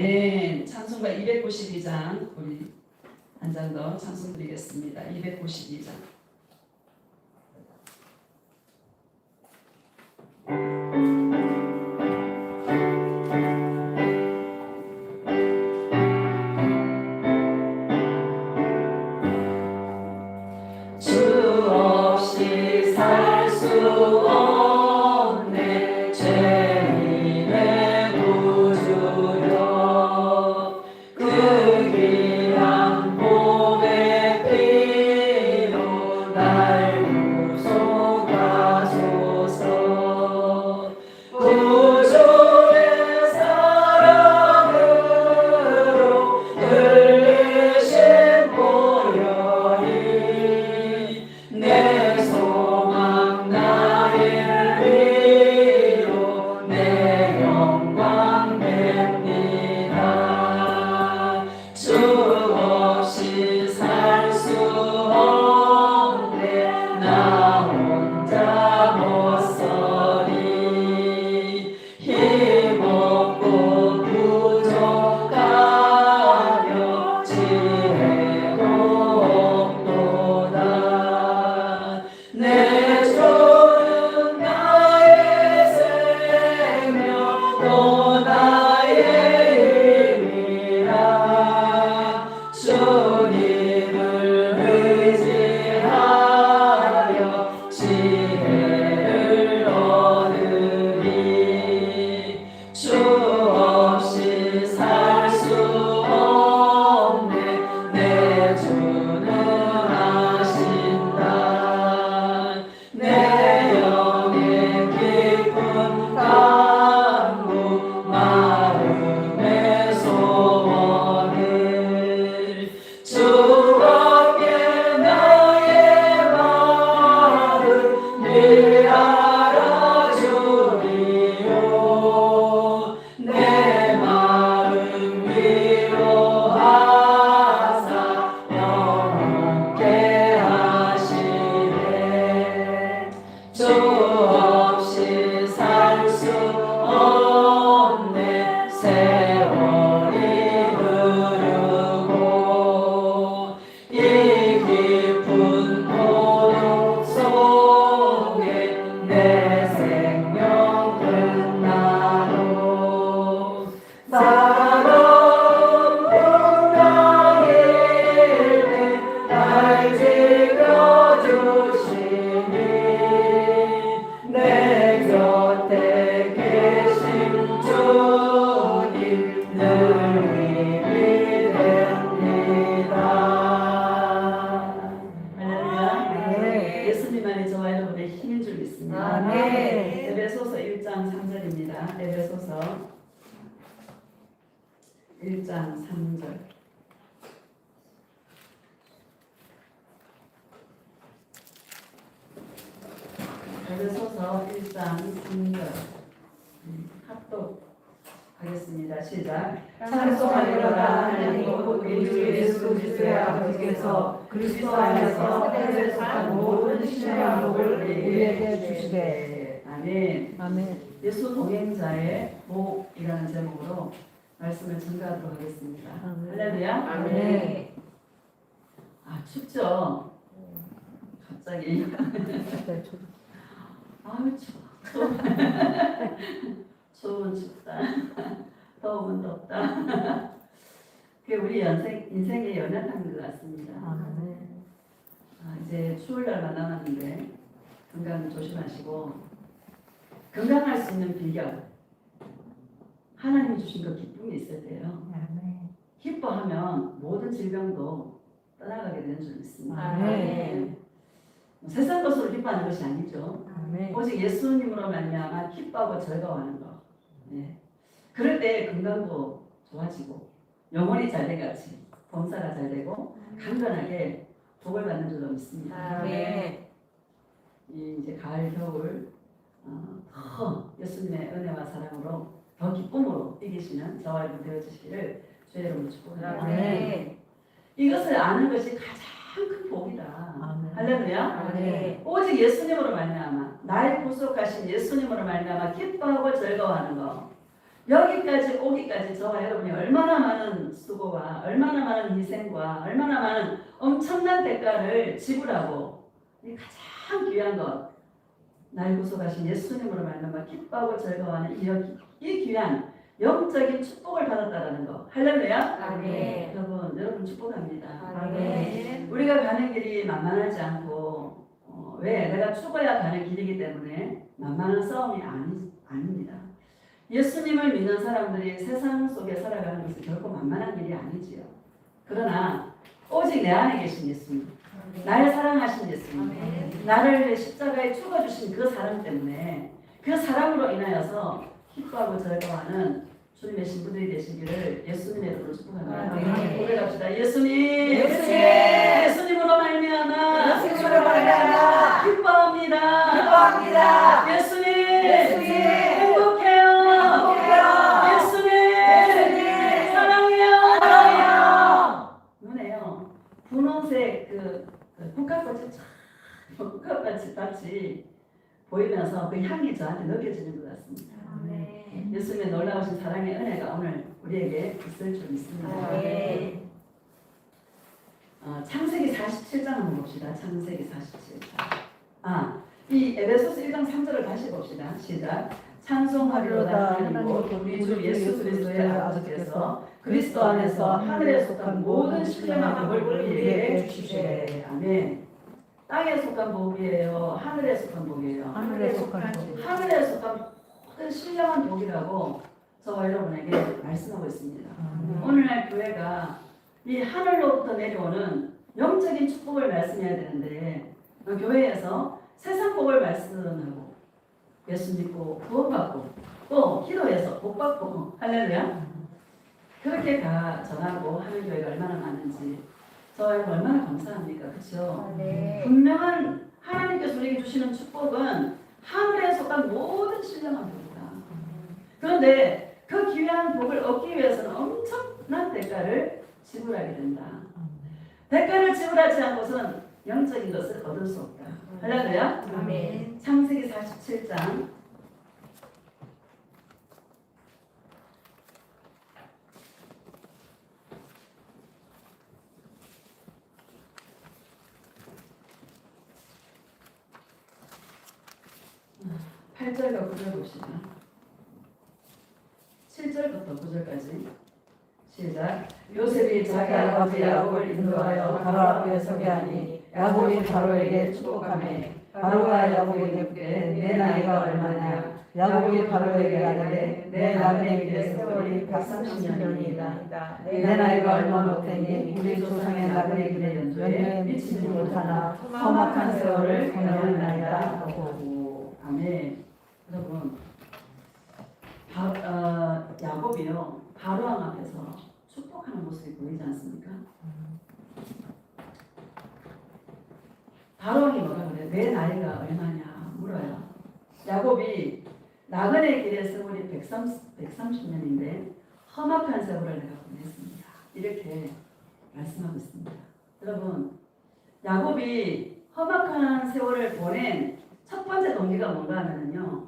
아멘. 찬송가 292장 우리 한 장 더 찬송 드리겠습니다. 292장. 주 없이 살 수 없네 죄인의 구주여 그 귀한 보배 피로 날 구속하소서 구주의 사랑으로 흘리신 보혈이 내 소망 나의 위로 내 영광 됩니다. 주 없이 살 수 없네 나 혼자 못 서리 힘없고 부족하며 지혜도 없도다 내 주는 나의 생명 또 나의 힘이라 주님을 의지하여 지혜를 얻으리 주 없이 살 수 없네 내 주는 아신다 내 영의 깊은 간구 마음의 소원을 주밖에 나의 마음을 알아주리요 내 마음 위로하사 영원케 하시네 주 없이 살 수 없네 세월이 흐르고 이 깊은 고독 속에 내 생명 끝나도 사랑은 나일 때날 지켜주시니 내 곁에 계신 주님 늘 힘이 됩니다. 할렐루야. 예수님만이 저와 여러분의 힘인 줄 믿습니다. 아멘. 에베소서 1장 3절입니다. 에베소서 1장 3절. 에베소서 1장 3절. 합독하겠습니다. 시작. 찬송하리로다 하나님 곧 우리 주 예수 그리스도의 아버지께서 그리스도 안에서 하늘에 속한 모든 신의 왕국을 우리에게 주시되. 아멘. 아멘. 예수 동행자의 복이라는 제목으로 말씀을 전가하도록 하겠습니다. 할렐루야. 아멘. 아 춥죠? 갑자기. 아유 추워. 추운 춥다. 더우면 덥다. 그게 우리 인생의 연약한 것 같습니다. 이제 추울 날만 남았는데 건강 조심하시고 건강할 수 있는 비결 하나님이 주신 그 기쁨이 있어야 돼요. 기뻐하면 모든 질병도 떠나가게 되는 줄 믿습니다. 세상 것으로 기뻐하는 것이 아니죠. 오직 예수님으로 말미암아 기뻐하고 즐거워하는 것. 네. 그럴 때 건강도 좋아지고 영혼이 잘 돼같이 범사가 잘 되고 강건하게 복을 받는 줄로 믿습니다. 이제 가을 겨울 더 예수님의 은혜와 사랑으로 더 기쁨으로 이기시는 저와 여러분 되어주시기를 주의 이름으로 축복합니다. 이것을 아는 것이 가장 큰 복이다. 할렐루야. 오직 예수님으로 말미암아 나의 구속하신 예수님으로 말미암아 기뻐하고 즐거워하는 것. 여기까지 오기까지 저와 여러분이 얼마나 많은 수고와 얼마나 많은 희생과 얼마나 많은 엄청난 대가를 지불하고 이 가장 귀한 것, 날 구속하신 예수님으로 말미암아 기뻐하고 즐거워하는 이 귀한 영적인 축복을 받았다라는 거. 할렐루야. 아멘. 여러분 축복합니다. 아멘. 우리가 가는 길이 만만하지 않고 왜? 내가 죽어야 가는 길이기 때문에 만만한 싸움이 아닙니다. 예수님을 믿는 사람들이 세상 속에 살아가는 것은 결코 만만한 일이 아니지요. 그러나 오직 내 안에 계신 예수님, 나를 사랑하신 예수님, 나를 십자가에 죽어주신 그 사랑 때문에 그 사랑으로 인하여서 기뻐하고 즐거워하는 주님의 신부들이 되시기를 예수님의 이름으로 축복합니다. 아멘. 고백합시다. 예수님, 예수님으로 말미암아 기뻐합니다. 예수님, 행복해요. 예수님, 사랑해요. 눈에요. 분홍색 국화꽃이 보이면서 그 향이 저한테 느껴지는 것 같습니다. 예수님의 놀라우신 사랑의 은혜가 오늘 우리에게 있을 줄 믿습니다. 창세기 47장 한번 봅시다. 창세기 47장. 이 에베소서 1장 3절을 다시 봅시다. 시작. 찬송하리로다 하나님 우리 주 예수 그리스도의 아버지께서 그리스도 안에서 하늘에 속한 모든 신령한 복을 우리에게 주시되. 아멘. 땅에 속한 복이에요? 하늘에 속한 복이에요? 하늘에 속한 복. 하늘에 속한 모든 신령한 복이라고 저와 여러분에게 말씀하고 있습니다. 오늘날 교회가 이 하늘로부터 내려오는 영적인 축복을 말씀해야 되는데 교회에서 세상 복을 말씀하고 예수 믿고 구원받고 또 기도해서 복받고 할렐루야 그렇게 전하고 하는 교회가 얼마나 많은지 저희가 얼마나 감사합니까? 그렇죠? 분명한 하나님께서 우리에게 주시는 축복은 하늘에 속한 모든 신령한 복이다. 그런데 그 귀한 복을 얻기 위해서는 엄청난 대가를 지불하게 된다. 대가를 지불하지 않고서는 영적인 것을 얻을 수 없다. 할렐루야. 아멘. 창세기 47장 8절과 9절 봅시다. 7절부터 9절까지 시작. 요셉이 자기 아버지 야곱을 인도하여 바로 앞에 서게 하니 야곱이 바로에게 축복하매 바로가 야곱에게 묻되 내 나이가 얼마냐 야곱이 바로에게 가되 내 나그네에게 세월이 130년이다 내 나이가 얼마 못되니 우리 조상의 나그네들의 연주에 미치지 못하나 험악한 세월을 보내나이다 하고. 아멘. 여러분 야곱이요 바로왕 앞에서 축복하는 모습이 보이지 않습니까? 바로왕이 뭐라 그래요? 내 나이가 얼마냐 물어요. 야곱이 나그네 길의 세월이 130년인데 험악한 세월을 내가 보냈습니다. 이렇게 말씀하고 있습니다. 여러분 야곱이 험악한 세월을 보낸 첫 번째 동기가 뭔가 하면요.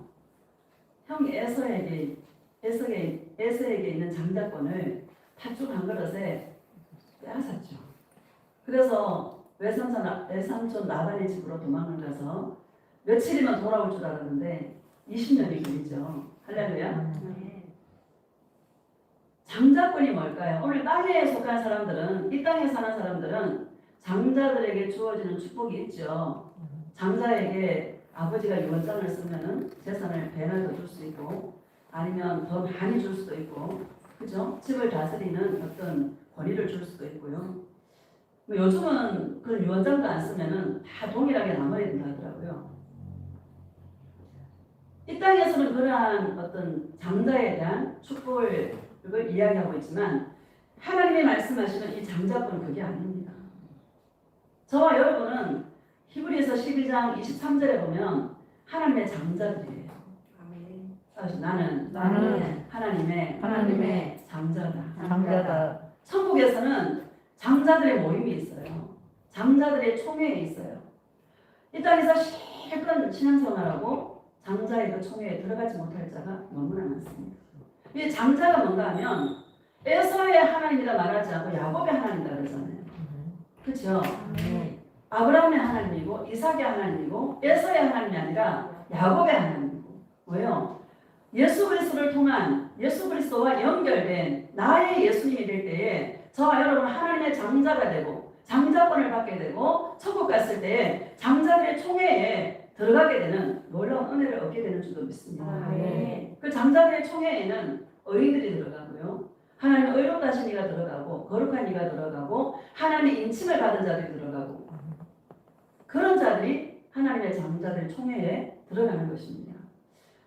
형 에서에게 있는 장자권을 팥죽 한 그릇에 빼앗았죠. 그래서 외삼촌 라반의 집으로 도망을 가서 며칠이면 돌아올 줄 알았는데 20년이 걸리죠. 할렐루야. 장자권이 뭘까요? 오늘 땅에 속한 사람들은 이 땅에 사는 사람들은 장자들에게 주어지는 축복이 있죠. 장자에게 아버지가 유언장을 쓰면은 재산을 배나 더 줄 수 있고 아니면 더 많이 줄 수도 있고 그죠? 집을 다스리는 어떤 권위를 줄 수도 있고요. 요즘은 그런 유언장도 안 쓰면은 다 동일하게 나눠야 된다 하더라고요. 이 땅에서는 그러한 어떤 장자에 대한 축복을 이야기하고 있지만 하나님이 말씀하시는 이 장자권은 그게 아닙니다. 저와 여러분은 히브리서 12장 23절에 보면 하나님의 장자들이에요. 나는 하나님의 장자다. 천국에서는 장자들의 모임이 있어요. 장자들의 총회에 있어요. 이 땅에서 실컷 신앙생활하고 장자의 그 총회에 들어가지 못할 자가 너무나 많습니다. 이 장자가 뭔가 하면 에서의 하나님이라 말하지 않고 야곱의 하나님이라 그러잖아요. 그렇죠? 아브라함의 하나님이고 이삭의 하나님이고 에서의 하나님이 아니라 야곱의 하나님이고 뭐예요? 예수 그리스도를 통한 예수 그리스도와 연결된 나의 예수님이 될 때에 저와 여러분 하나님의 장자가 되고 장자권을 받게 되고 천국 갔을 때 장자들의 총회에 들어가게 되는 놀라운 은혜를 얻게 되는 줄도 믿습니다. 그 장자들의 총회에는 의인들이 들어가고요. 하나님의 의롭다 하신 이가 들어가고 거룩한 이가 들어가고 하나님의 인침을 받은 자들이 들어가고 그런 자들이 하나님의 장자들 총회에 들어가는 것입니다.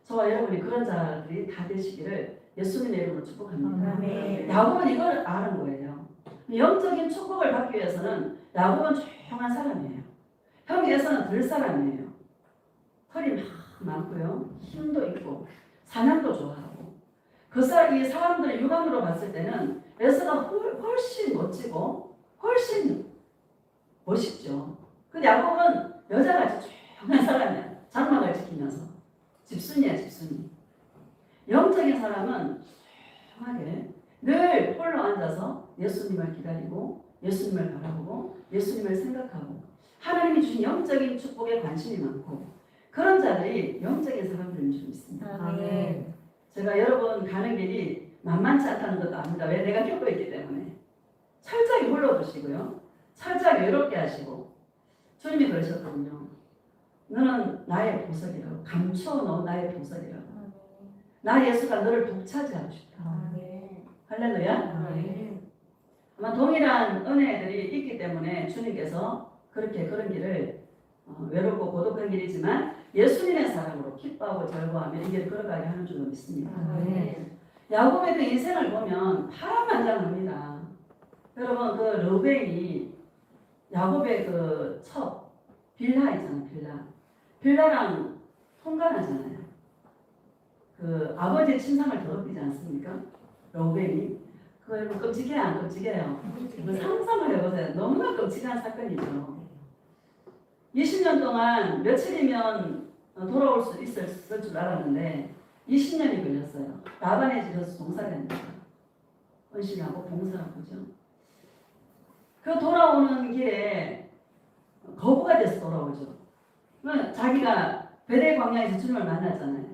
저와 여러분이 그런 자들이 다 되시기를 예수님의 이름으로 축복합니다. 야곱은 이걸 아는 거예요. 영적인 축복을 받기 위해서는 야곱은 조용한 사람이에요. 형제에서는 들 사람이에요. 털이 많고요. 힘도 있고 사냥도 좋아하고 이 사람들의 육안으로 봤을 때는 에서가 훨씬 멋지고 훨씬 멋있죠. 근데 야곱은 여자같이 조용한 사람이야. 장막을 지키면서 집순이야 집순이. 영적인 사람은 조용하게 늘 홀로 앉아서 예수님을 기다리고 예수님을 바라보고 예수님을 생각하고 하나님이 주신 영적인 축복에 관심이 많고 그런 자들이 영적인 사람들인 줄 믿습니다. 제가 여러분 가는 길이 만만치 않다는 것도 압니다. 왜? 내가 겪고 있기 때문에. 철저하게 불러두시고요. 철저하게 외롭게 하시고 주님이 그러셨거든요. 너는 나의 보석이라고. 감추어 놓은 나의 보석이라고. 나 예수가 너를 독차지하고 싶다. 할렐루야. 아마 동일한 은혜들이 있기 때문에 주님께서 그렇게 그런 길을 외롭고 고독한 길이지만 예수님의 사랑으로 기뻐하고 즐거워하며 이 길을 걸어가게 하는 줄로 믿습니다. 야곱의 그 인생을 보면 파란만장합니다. 여러분 그 르우벤이 야곱의 그 첫 빌라 있잖아요. 빌라랑 통관하잖아요. 그 아버지의 친상을 더럽히지 않습니까? 르우벤이 그거 여러분 끔찍해요 안 끔찍해요? 상상을 해보세요. 너무나 끔찍한 사건이죠. 20년 동안 며칠이면 돌아올 수 있을 줄 알았는데 20년이 걸렸어요. 라반의 집에서 봉사를 합니다. 헌신하고 봉사하고죠. 그 돌아오는 길에 거부가 돼서 돌아오죠. 자기가 베델 광야에서 주님을 만났잖아요.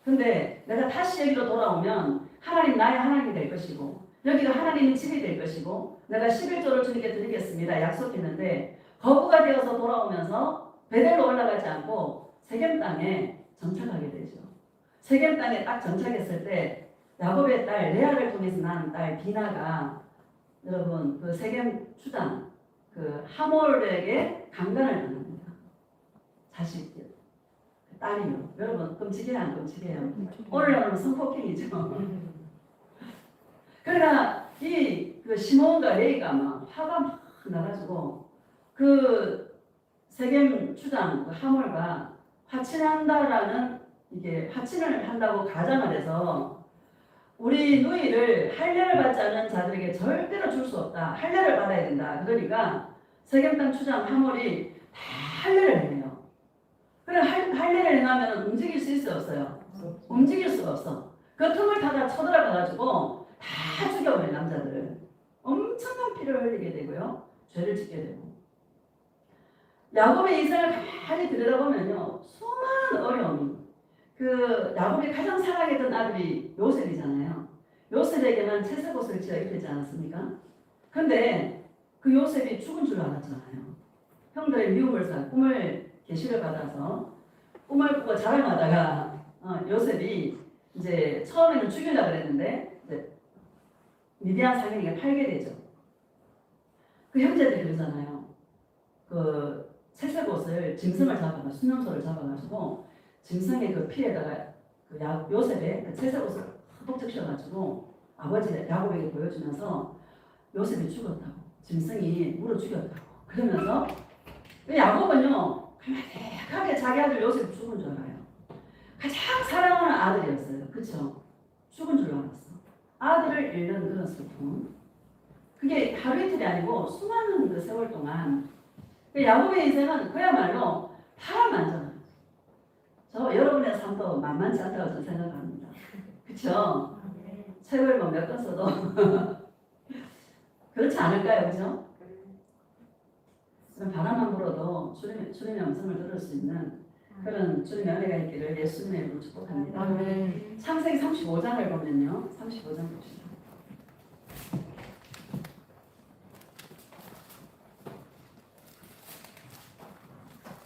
근데 내가 다시 여기로 돌아오면 하나님 나의 하나님이 될 것이고 여기가 하나님의 집이 될 것이고 내가 11조를 주님께 드리겠습니다. 약속했는데 거부가 되어서 돌아오면서 베델로 올라가지 않고 세겜 땅에 정착하게 되죠. 세겜 땅에 딱 정착했을 때 야곱의 딸 레아를 통해서 낳은 딸 디나가 여러분 그 세겜 주장 그 하몰에게 강간을 당합니다. 자식 딸이요. 여러분 끔찍해요 안 끔찍해요? 오늘날은 성폭행이죠. 그러니까 그 시몬과 레이가 막 화가 막 나가지고 그 세겜 주장 그 하몰과 화친한다라는 이게 화친을 한다고 가정을 해서 우리 누이를 할례를 받지 않은 자들에게 절대로 줄 수 없다. 할례를 받아야 된다. 그러니까 세겜 땅 주장 하몰이 다 할례를 해요. 그래 할례를 행하면 움직일 수 있어요 없어요? 움직일 수가 없어. 그 틈을 타다 쳐들어가가지고 다 죽여버린 남자들을 엄청난 피를 흘리게 되고요. 죄를 짓게 되고 야곱의 인생을 가만히 들여다보면요. 수많은 어려움이 그 야곱이 가장 사랑했던 아들이 요셉이잖아요. 요셉에게만 채색 옷을 지어 입히지 않았습니까? 근데 그 요셉이 죽은 줄 알았잖아요. 형들의 미움을 사 꿈을 계시를 받아서 꿈을 꾸고 자랑하다가 요셉이 이제 처음에는 죽이려고 그랬는데 미디안 상인에게 팔게 되죠. 그 형제들이 그러잖아요. 그 채색 옷을 짐승을 잡아가 수명소를 잡아가지고 짐승의 그 피에다가 그 요셉의 그 채색 옷을 흠뻑 적셔가지고 아버지 야곱에게 보여주면서 요셉이 죽었다고 짐승이 물어 죽였다고 그러면서 야곱은요 가만하게 자기 아들 요셉이 죽은 줄 알아요. 가장 사랑하는 아들이었어요. 그쵸? 죽은 줄 알았어. 아들을 잃는 그런 슬픔. 그게 하루 이틀이 아니고 수많은 그 세월 동안 야곱의 인생은 그야말로 파란만장한 저 여러분의 삶도 만만치 않다고 저는 생각합니다. 그쵸? 책을 뭐 몇 권 써도 그렇지 않을까요, 그죠? 그런 바람만 불어도 주님의 음성을 들을 수 있는 그런 주님의 은혜가 있기를 예수님의 이름으로 축복합니다. 아멘. 창세기 35장을 보면요, 35장 봅시다.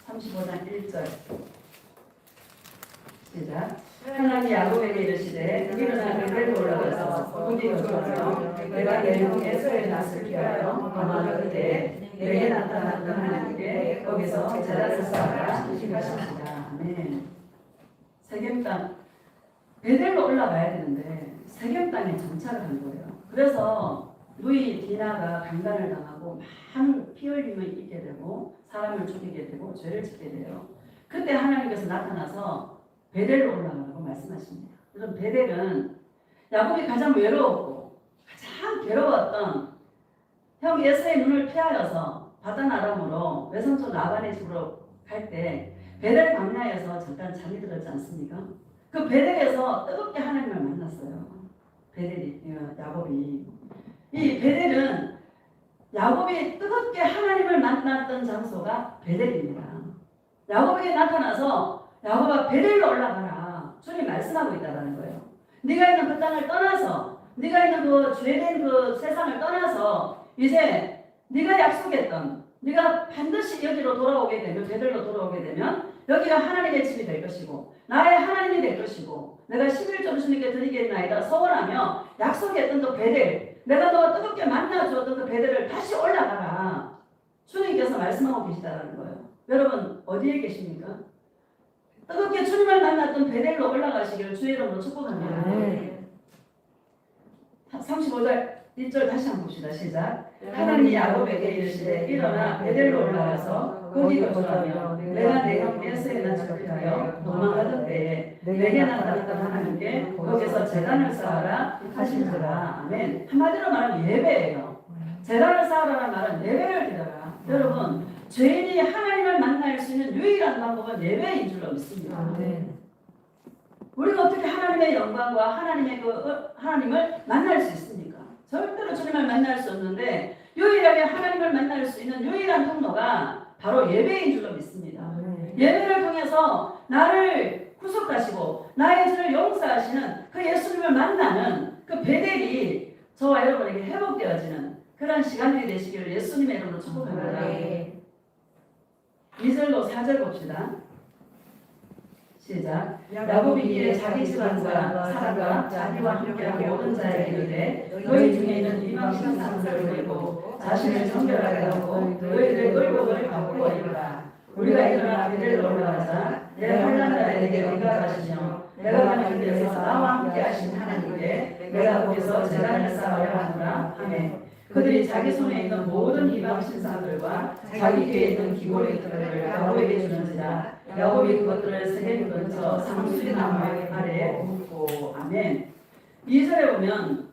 35장 1절 시작. 하나님이 야곱에게 이르시되 일어나 베델로 올라가서 거기 거주하며 내가 내 형 에서의 낯을 피하여 아마도 그때 내게 나타났던 하나님께 거기서 제단을 쌓아라 하시니라. 아멘. 세겜 땅 베델로 올라가야 되는데 세겜 땅에 정착을 한 거예요. 그래서 루이 디나가 강간을 당하고 많은 피 흘림을 입게 되고 사람을 죽이게 되고 죄를 짓게 돼요. 그때 하나님께서 나타나서 베델로 올라가라고 말씀하십니다. 그럼 베델은 야곱이 가장 외로웠고 가장 괴로웠던 형 에서의 눈을 피하여서 바단 아람으로 외삼촌 라반의 집으로 갈 때 베델 광야에서 잠깐 잠이 들었지 않습니까? 그 베델에서 뜨겁게 하나님을 만났어요. 야곱이. 이 베델은 야곱이 뜨겁게 하나님을 만났던 장소가 베델입니다. 야곱에게 나타나서 야곱아 베델로 올라가라. 주님 말씀하고 있다는 거예요. 네가 있는 그 땅을 떠나서 네가 있는 그 죄된 그 세상을 떠나서 이제 네가 약속했던 네가 반드시 여기로 돌아오게 되면 베델로 돌아오게 되면 여기가 하나님의 집이 될 것이고 나의 하나님이 될 것이고 내가 11조 주님께 드리겠나이다 서원하며 약속했던 그 베델 내가 너 뜨겁게 만나주었던 그 베델을 다시 올라가라. 주님께서 말씀하고 계시다는 거예요. 여러분 어디에 계십니까? 뜨겁게 주님을 만났던 베델로 올라가시기를 주의 이름으로 축복합니다. 35절 1절 다시 한번 봅시다. 시작. 하나님이 야곱에게 이르시되 일어나 베델로 올라가서 거기 거주하며 내가 내 형 에서의 낯을 피하여 도망하던 때에 내게 나타났던 하나님께 거기서 제단을 쌓아라 하시니라. 아멘. 한마디로 말하면 예배예요. 제단을 쌓아라는 말은 예배를 드려라. 여러분 죄인이 하나님을 만날 수 있는 유일한 방법은 예배인 줄로 믿습니다. 우리가 어떻게 하나님의 영광과 하나님을 만날 수 있습니까? 절대로 주님을 만날 수 없는데 유일하게 하나님을 만날 수 있는 유일한 통로가 바로 예배인 줄로 믿습니다. 예배를 통해서 나를 구속하시고 나의 죄를 용서하시는 그 예수님을 만나는 그 베델이 저와 여러분에게 회복되어지는 그런 시간들이 되시기를 예수님의 이름으로 축복합니다. 2절로 4절 봅시다. 시작. 야곱이 이에 자기 집안과 사람과 자기와 함께한 모든 자에게 이르되 너희 중에 있는 이방 신상들을 버리고 자신을 정결하게 하고 너희들의 의복을 바꾸어 입으라. 우리가 일어나 베델로 올라가자. 내 환난 날에 내게 응답하시며 내가 가는 길에서 나와 함께 하신 하나님께 내가 거기서 제단을 쌓아야 하노라. 아멘. 그들이 자기 손에 있는 모든 이방 신상들과 자기 귀에 있는 기고리들을 야곱에게 주는지라. 야곱이 그것들을 세겜 근처 상수리 나무 아래에 묻고. 아멘. 2절에 보면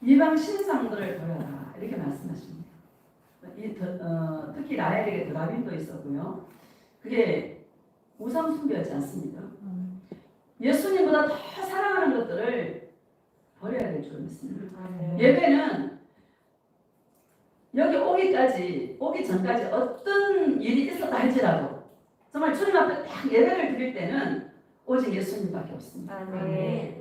이방 신상들을 버려라 이렇게 말씀하십니다. 특히 라헬에게 드라빔도 있었고요. 그게 우상 숭배였지 않습니까? 예수님보다 더 사랑하는 것들을 버려야 될 줄 믿습니다. 예배는 여기 오기 전까지 어떤 일이 있었다 할지라도 정말 주님 앞에 딱 예배를 드릴 때는 오직 예수님밖에 없습니다.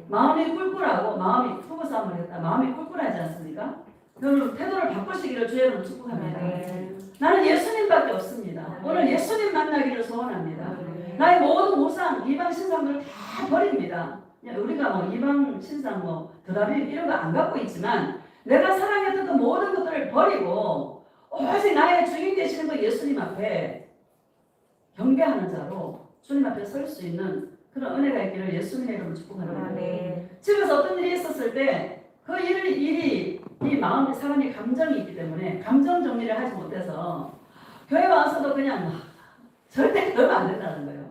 마음이 꿀꿀하고 마음이 투구싸움을 했다. 마음이 꿀꿀하지 않습니까? 여러분 태도를 바꾸시기를 주의 이름으로 축복합니다. 나는 예수님밖에 없습니다. 오늘 예수님 만나기를 소원합니다. 나의 모든 우상, 이방 신상들을 다 버립니다. 우리가 뭐 이방 신상, 드라빔 이런 거 안 갖고 있지만 내가 사랑했던 그 모든 것들을 버리고 오직 나의 주인 되시는 그 예수님 앞에 경배하는 자로 주님 앞에 설 수 있는 그런 은혜가 있기를 예수님의 이름으로 축복합니다. 집에서 어떤 일이 있었을 때 그 일이 이 마음에 사람이 감정이 있기 때문에 감정 정리를 하지 못해서 교회 와서도 그냥 절대 그러면 안 된다는 거예요.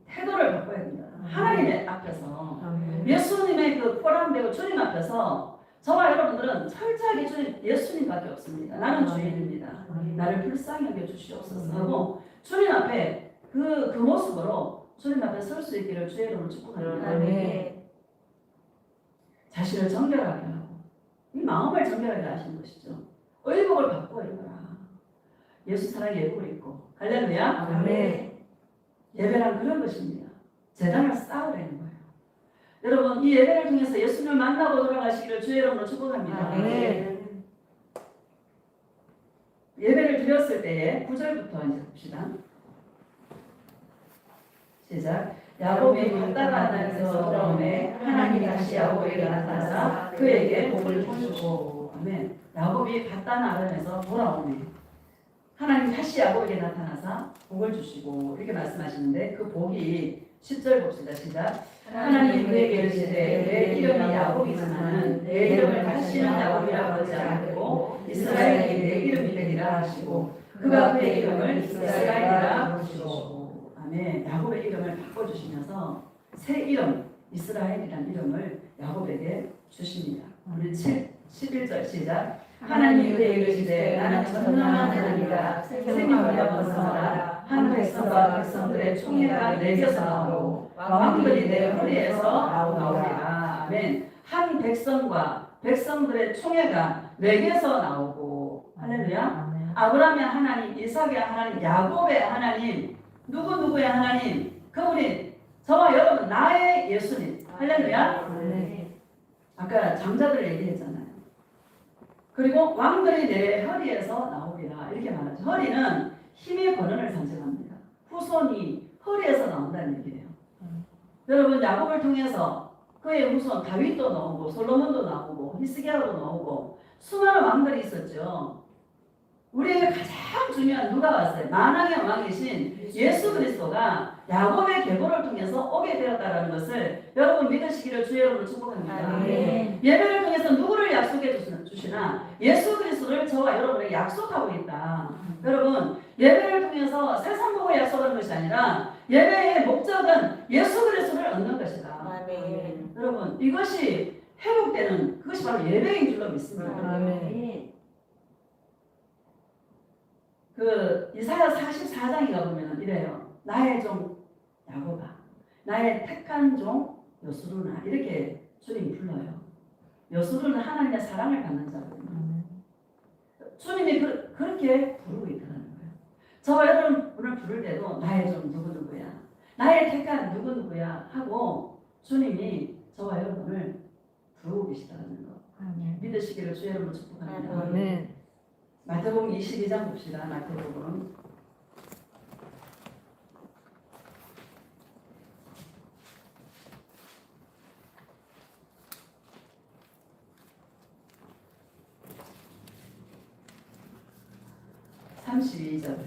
태도를 바꿔야 됩니다. 하나님의 앞에서 예수님의 그 포함되고 주님 앞에서 저와 여러분들은 철저하게 주님 예수님밖에 없습니다. 나는 주인입니다. 나를 불쌍히 여겨 주시옵소서 하고 주님 앞에 그 모습으로 주님 앞에 설 수 있기를 주의 이름으로 축복합니다. 자, 자신을 정결하게 하고 이 마음을 정결하게 하시는 것이죠. 의복을 바꾸어 입어라. 예수 사랑 예복을 입고 할렐루야. 아멘. 예배란 그런 것입니다. 재단을 쌓으라는 거예요. 여러분 이 예배를 통해서 예수님을 만나고 돌아가시기를 주의 이름으로 축복합니다. 아멘. 예배를 드렸을 때에 9절부터 이제 봅시다. 시작. 야곱이 바다가 하나님에서 돌아오매 하나님이 다시 야곱에게 나타나사 그에게 복을 주시고 아멘. 야곱이 바다 아람에서 돌아오매 하나님 다시 야곱에게 나타나사 복을 주시고 이렇게 말씀하시는데 그 복이 10절 봅시다. 시작. 하나님이 그에게 이르시되 내 이름이 야곱이지만은 내 이름을 다시는 야곱이라고 하지 않고 이스라엘이 내 이름이 되리라 하시고 그가 그의 이름을 이스라엘이라 부르시고 아멘. 야곱의 이름을 바꿔주시면서 새 이름 이스라엘이라는 이름을 야곱에게 주십니다. 우리 11절 시작. 하나님이 그에게 이르시되 나는 전능한 하나님이라 생명을 번성하라 한 백성과 백성들의 총회가 내게서 나오고 왕들이 내 허리에서 나오리라. 아멘. 한 백성과 백성들의 총회가 내게서 나오고 할렐루야. 아브라함의 하나님, 이삭의 하나님, 야곱의 하나님, 누구의 하나님? 그분이 저와 여러분 나의 예수님. 할렐루야. 아까 장자들 얘기했잖아요. 그리고 왕들이 내 허리에서 나오리라 이렇게 말하죠. 허리는 힘의 권한을 상징합니다. 후손이 허리에서 나온다는 얘기예요. 여러분 야곱을 통해서 그의 후손 다윗도 나오고 솔로몬도 나오고 히스기야도 나오고 수많은 왕들이 있었죠. 우리에게 가장 중요한 누가 왔어요? 만왕의 왕이신 예수 그리스도가 야곱의 계보를 통해서 오게 되었다는 것을 여러분 믿으시기를 주의 이름으로 축복합니다. 아멘. 예배를 통해서 누구를 약속해 주시나 예수 그리스도를 저와 여러분에게 약속하고 있다. 여러분 예배를 통해서 세상 복을 약속하는 것이 아니라 예배의 목적은 예수 그리스도를 얻는 것이다. 아멘. 여러분 이것이 회복되는 그것이 바로 예배인 줄로 믿습니다. 아멘. 그 이사야 44장에 가보면 이래요. 나의 종 야곱아, 나의 택한 종 여수루나 이렇게 주님이 불러요. 여수루는 하나님의 사랑을 받는 자거든요. 주님이 그렇게 부르고 있다는 거예요. 저와 여러분을 부를 때도 나의 종 누구야, 나의 택한 누구야 하고 주님이 저와 여러분을 부르고 계시다는 거. 믿으시기를 주의 이름으로 축복합니다. 아멘. 마태복음 22장 봅시다. 마태복음 32절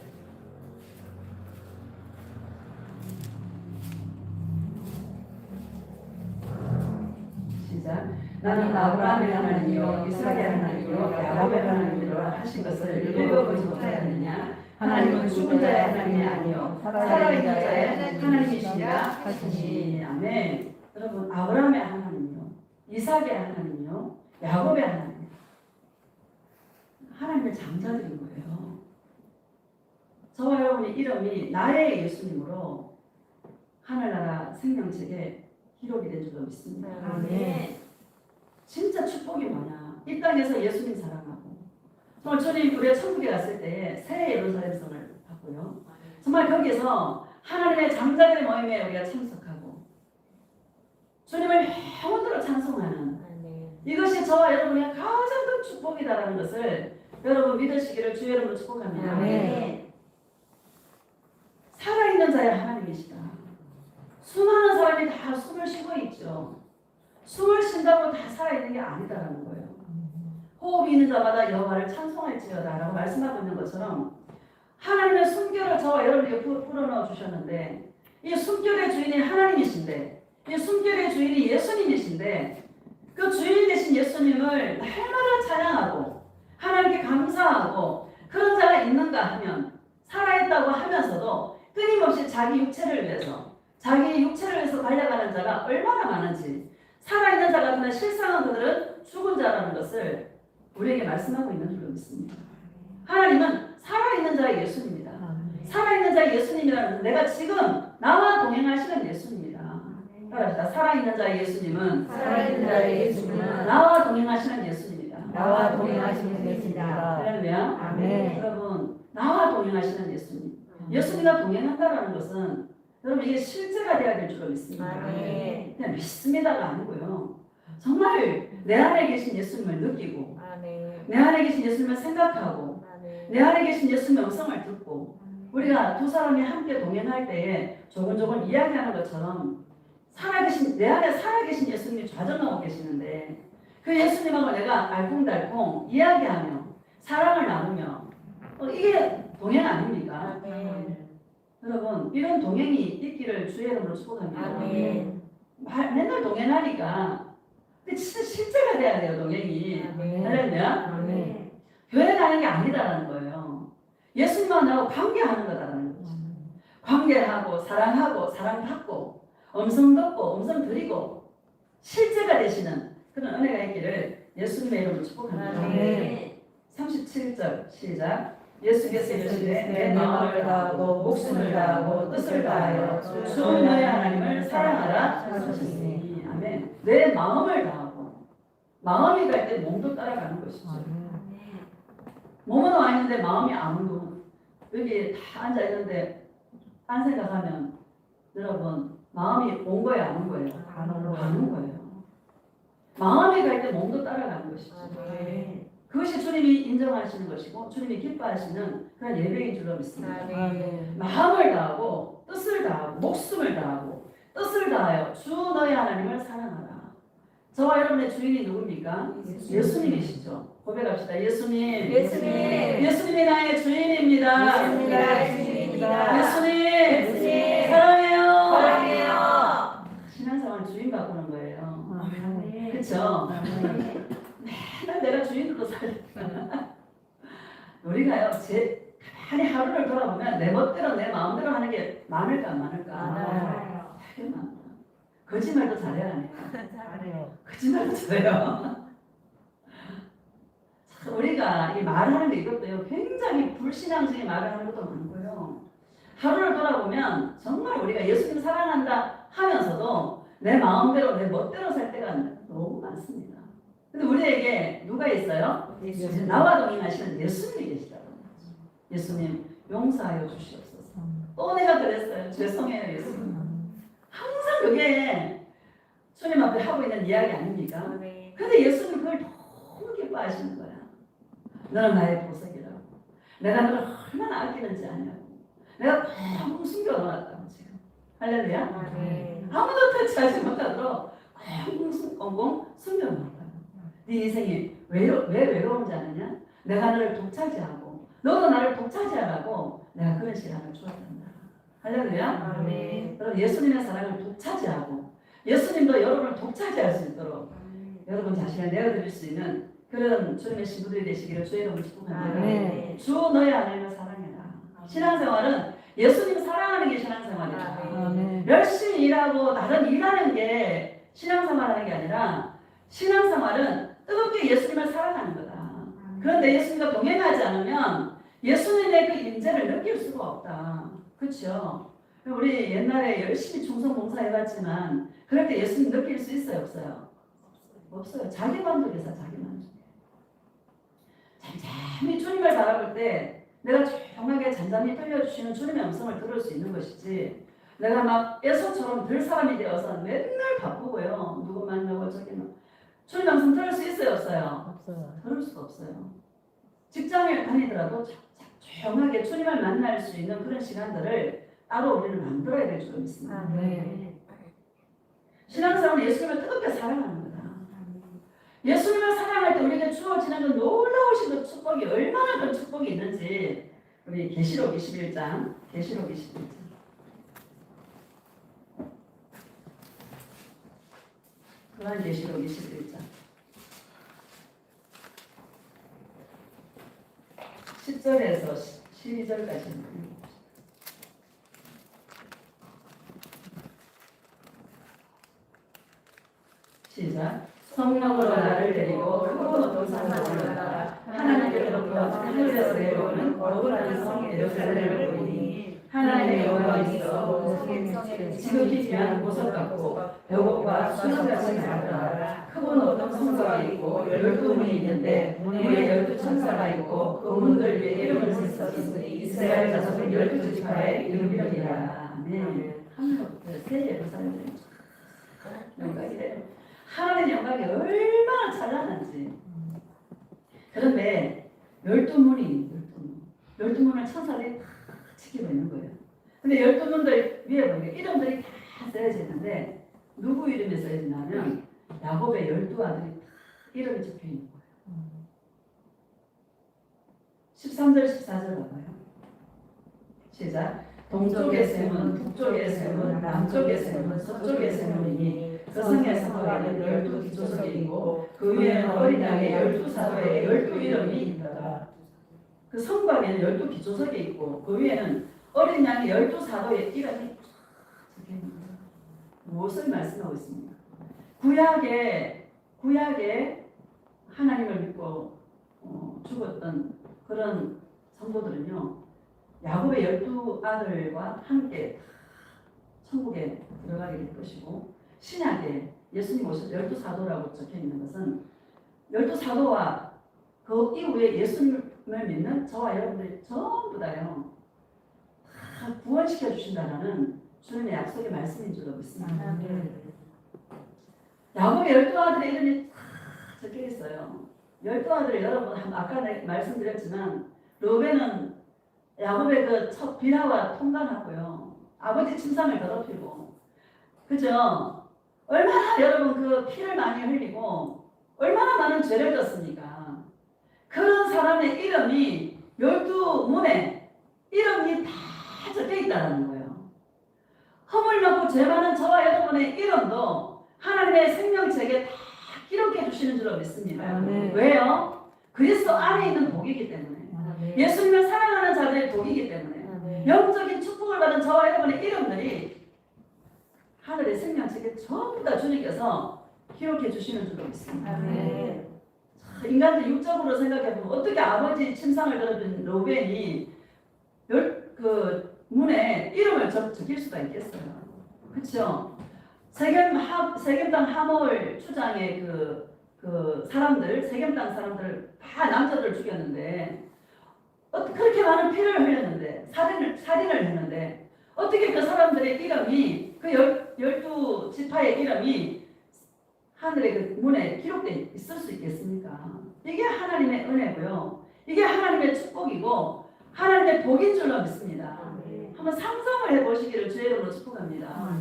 시작. 나는 아브라함의 하나님이요 이삭의 하나님이요 야곱의 하나님이로 하신 것을 읽어보지 못하였느냐. 하나님은 죽은 자의 하나님이 아니요 살아있는 자의 하나님이시라 하시니. 아멘. 여러분 아브라함의 하나님이요 이삭의 하나님이요 야곱의 하나님, 하나님의 장자들인 거예요. 저와 여러분의 이름이 나의 예수님으로 하늘나라 생명책에 기록이 된 줄로 믿습니다. 아멘. 진짜 축복이 뭐냐? 이 땅에서 예수님 사랑하고 정말 주님 우리가 천국에 갔을 때 새 예루살렘성을 받고요. 정말 거기서 하나님의 장자들의 모임에 우리가 참석하고 주님을 영원토록 찬송하는 이것이 저와 여러분의 가장 큰 축복이다라는 것을 여러분 믿으시기를 주의 이름으로 축복합니다. 아멘. 살아있는 자의 하나님이시다. 수많은 사람이 다 숨을 쉬고 있죠. 숨을 쉰다고 다 살아있는 게 아니다라는 거예요. 호흡이 있는 자마다 여호와를 찬송할지어다라고 말씀하고 있는 것처럼 하나님의 숨결을 저와 여러분에게 불어넣어 주셨는데 이 숨결의 주인이 하나님이신데 이 숨결의 주인이 예수님이신데 그 주인 되신 예수님을 날마다 찬양하고 하나님께 감사하고 그런 자가 있는가 하면 살아있다고 하면서도 끊임없이 자기 육체를 위해서 자기 육체를 위해서 달려가는 자가 얼마나 많은지 살아있는 자 같으나 실상은 그들은 죽은 자라는 것을 우리에게 말씀하고 있는 줄로 믿습니다. 하나님은 살아있는 자의 예수님이다. 살아있는 자의 예수님이라는 내가 지금 나와 동행하시는 예수님이다. 따라합시다. 살아있는 자 예수님은 살아있는 자의 예수님은 나와 동행하시는 예수님이다. 나와 동행하시는 예수님이다. 할렐루야. 아멘. 여러분, 나와 동행하시는 예수님. 예수님과 동행한다라는 것은 여러분 이게 실제가 돼야 될 줄로 믿습니다. 아멘. 그냥 믿습니다가 아니고요. 정말 내 안에 계신 예수님을 느끼고 내 안에 계신 예수님을 생각하고 내 안에 계신 예수님의 음성을 듣고 우리가 두 사람이 함께 동행할 때에 조곤조곤 이야기하는 것처럼 살아계신 내 안에 살아계신 예수님이 좌정하고 계시는데 그 예수님하고 내가 알콩달콩 이야기하며 사랑을 나누며 이게 동행 아닙니까? 여러분 이런 동행이 있기를 주의 이름으로 축복합니다. 아멘. 맨날 동행하니까 근데 진짜 실제가 돼야 돼요 동행이. 할렐루야. 아멘. 교회 가는 게 아니다라는 거예요. 예수님하고 나하고 관계하는 거다라는 거죠. 관계하고 사랑하고 사랑받고 음성 듣고 음성 드리고 실제가 되시는 그런 은혜가 있기를 예수님의 이름으로 축복합니다. 아멘. 37절 시작. 예수께서 이르시되 내 마음을 마음을 다하고 목숨을 다하고 뜻을 다하여 주 너희 하나님을 사랑하라 하셨으니 아멘. 내 마음을 다하고 마음이 갈 때 몸도 따라가는 것이죠. 몸은 와 있는데 마음이 아무도 여기 다 앉아 있는데 딴 생각하면 여러분 마음이 온 거예요 안 온 거예요? 가는 거예요. 마음이 갈 때 몸도 따라가는 것이죠. 그것이 주님이 인정하시는 것이고 주님이 기뻐하시는 그런 예배인 줄로 믿습니다. 마음을 다하고 뜻을 다하고 목숨을 다하고 뜻을 다하여 주 너희 하나님을 사랑하라. 저와 여러분의 주인이 누굽니까? 예수님이시죠. 고백합시다. 예수님. 예수님이 나의 주인입니다. 예수님. 사랑해요. 신앙생활 주인 바꾸는 거예요. 그렇죠? 맨날 내가 주인으로 살니까 우리가요 가만히 하루를 돌아보면 내 멋대로 내 마음대로 하는 게 많을까 안 많을까? 되게 많아. 거짓말도 잘해야 하네요. 거짓말도 잘해요. 우리가 이 말하는 게 이것도요 굉장히 불신앙적인 말을 하는 것도 많고요. 하루를 돌아보면 정말 우리가 예수님 사랑한다 하면서도 내 마음대로 내 멋대로 살 때가 너무 많습니다. 근데 우리에게 누가 있어요? 나와 동행하시는 예수님이 계시다고. 예수님 용서하여 주시옵소서. 또 내가 그랬어요. 죄송해요 예수님. 항상 그게 주님 앞에 하고 있는 이야기 아닙니까? 근데 예수님 그걸 너무 기뻐하시는 거야. 너는 나의 보석이라고. 내가 너를 얼마나 아끼는지 아냐고. 내가 꽁 숨겨놓았다고 지금. 할렐루야. 아무도 터치하지 못하도록 꽁꽁 숨겨놓았다고. 네 인생이 왜 외로운지 아느냐? 내가 너를 독차지하고 너도 나를 독차지하라고 내가 그런 시간을 주었단다. 할렐루야. 여러분 예수님의 사랑을 독차지하고 예수님도 여러분을 독차지할 수 있도록 여러분 자신을 내어드릴 수 있는 그런 주님의 신부들이 되시기를 주의 이름으로 축복합니다. 주 너희 하나님을 사랑해라. 신앙생활은 예수님 사랑하는 게 신앙생활이다. 열심히 일하고 다른 일하는 게 신앙생활하는 게 아니라 신앙생활은 뜨겁게 예수님을 사랑하는 거다. 그런데 예수님과 동행하지 않으면 예수님의 그 임재를 느낄 수가 없다. 그렇죠? 우리 옛날에 열심히 충성 봉사해봤지만 그럴 때 예수님 느낄 수 있어요? 없어요? 없어요. 자기 만족에서 자기 만족. 잠잠히 주님을 바라볼 때 내가 조용하게 잠잠히 들려주시는 주님의 음성을 들을 수 있는 것이지 내가 막 에서처럼 들 사람이 되어서 맨날 바쁘고요. 누구 만나고 저기 주님 음성 들을 수 있어요? 없어요? 들을 수가 없어요. 직장을 다니더라도 조용하게 주님을 만날 수 있는 그런 시간들을 따로 우리는 만들어야 될 줄 믿습니다. 신앙생활은 예수님을 뜨겁게 사랑하는 거다. 예수님을 사랑할 때 우리에게 주어지는 그 놀라우신 그 축복이 얼마나 큰 축복이 있는지 우리 계시록 21장 그런 계시록 21장 10절에서 12절까지입니다. 시작. 성령으로 나를 데리고 크고 높은 산으로 올라가 하나님께로부터 하늘에서 내려오는 거룩한 성 예루살렘을 보니 하나님의 영광이 있어 지극히 귀한 보석 같고 벽옥과 수정같이 나더라. 크고 높은 성소가 있고 12문이 있는데 문에 12천사가 있고 그 문들 위에 이름을 썼으니 이스라엘 자손 12지파의 이름이니라. 아멘. 새 예루살렘 영광이래요. 하나님의 영광이 얼마나 찬란한지. 그런데 12문이 12문을 천사들이 다 지키고 있는 거예요. 근데 12문들 위에 보니까 이름들이 다 쓰여져 있는데 누구 이름이 쓰여져 있냐면 야곱의 12아들이 다 이름이 적혀 있는 거예요. 13절 14절 봐봐요. 시작. 동쪽의 셈은 북쪽의 셈은 남쪽의 셈은 서쪽의 셈이니 그 성의 성곽에는 12기초석이 있고 그 위에는 어린 양의 12사도의 12이름이 있다. 그 성곽에는 12기초석이 있고 그 위에는 어린 양의 12사도의 이름이 적혀 있는 거예요. 무엇을 말씀하고 있습니까? 구약에 하나님을 믿고 죽었던 그런 성도들은요, 야곱의 12아들과 함께 천국에 들어가게 될 것이고, 신약에 예수님 오셔서 12사도라고 적혀 있는 것은 12사도와 그 이후에 예수님을 믿는 저와 여러분들이 전부 다요, 다 구원시켜 주신다는 주님의 약속의 말씀인 줄로 믿습니다. 야곱의 12아들의 이름이 다 적혀 있어요. 12아들을 여러분 아까 말씀드렸지만 르우벤은 야곱의 그 첫 비라와 통관하고요. 아버지 침상을 더럽히고, 그죠? 얼마나 여러분 그 피를 많이 흘리고 얼마나 많은 죄를 졌습니까? 그런 사람의 이름이 12문에 이름이 다 적혀 있다는 거예요. 허물 넣고 죄 많은 저와 여러분의 이름도 하나님의 생명책에 다 기록해 주시는 줄로 믿습니다. 네. 왜요? 그리스도 안에 있는 복이기 때문에, 예수님을 사랑하는 자들의 복이기 때문에, 영적인 축복을 받은 저와 여러분의 이름들이 하늘의 생명책에 전부 다 주님께서 기록해 주시는 줄로 믿습니다. 인간들 육적으로 생각해보면 어떻게 아버지 침상을 더럽힌 르우벤이 그 문에 이름을 적일 수가 있겠어요? 그렇죠? 세겜 땅 하몰 추장의 그 사람들, 세겜 땅 사람들 다 남자들 죽였는데, 그렇게 많은 피를 흘렸는데, 살인을 했는데, 어떻게 그 사람들의 이름이, 그 12지파의 이름이 하늘의 그 문에 기록되어 있을 수 있겠습니까? 이게 하나님의 은혜고요. 이게 하나님의 축복이고, 하나님의 복인 줄로 믿습니다. 한번 상상을 해보시기를 주의 이름으로 축복합니다.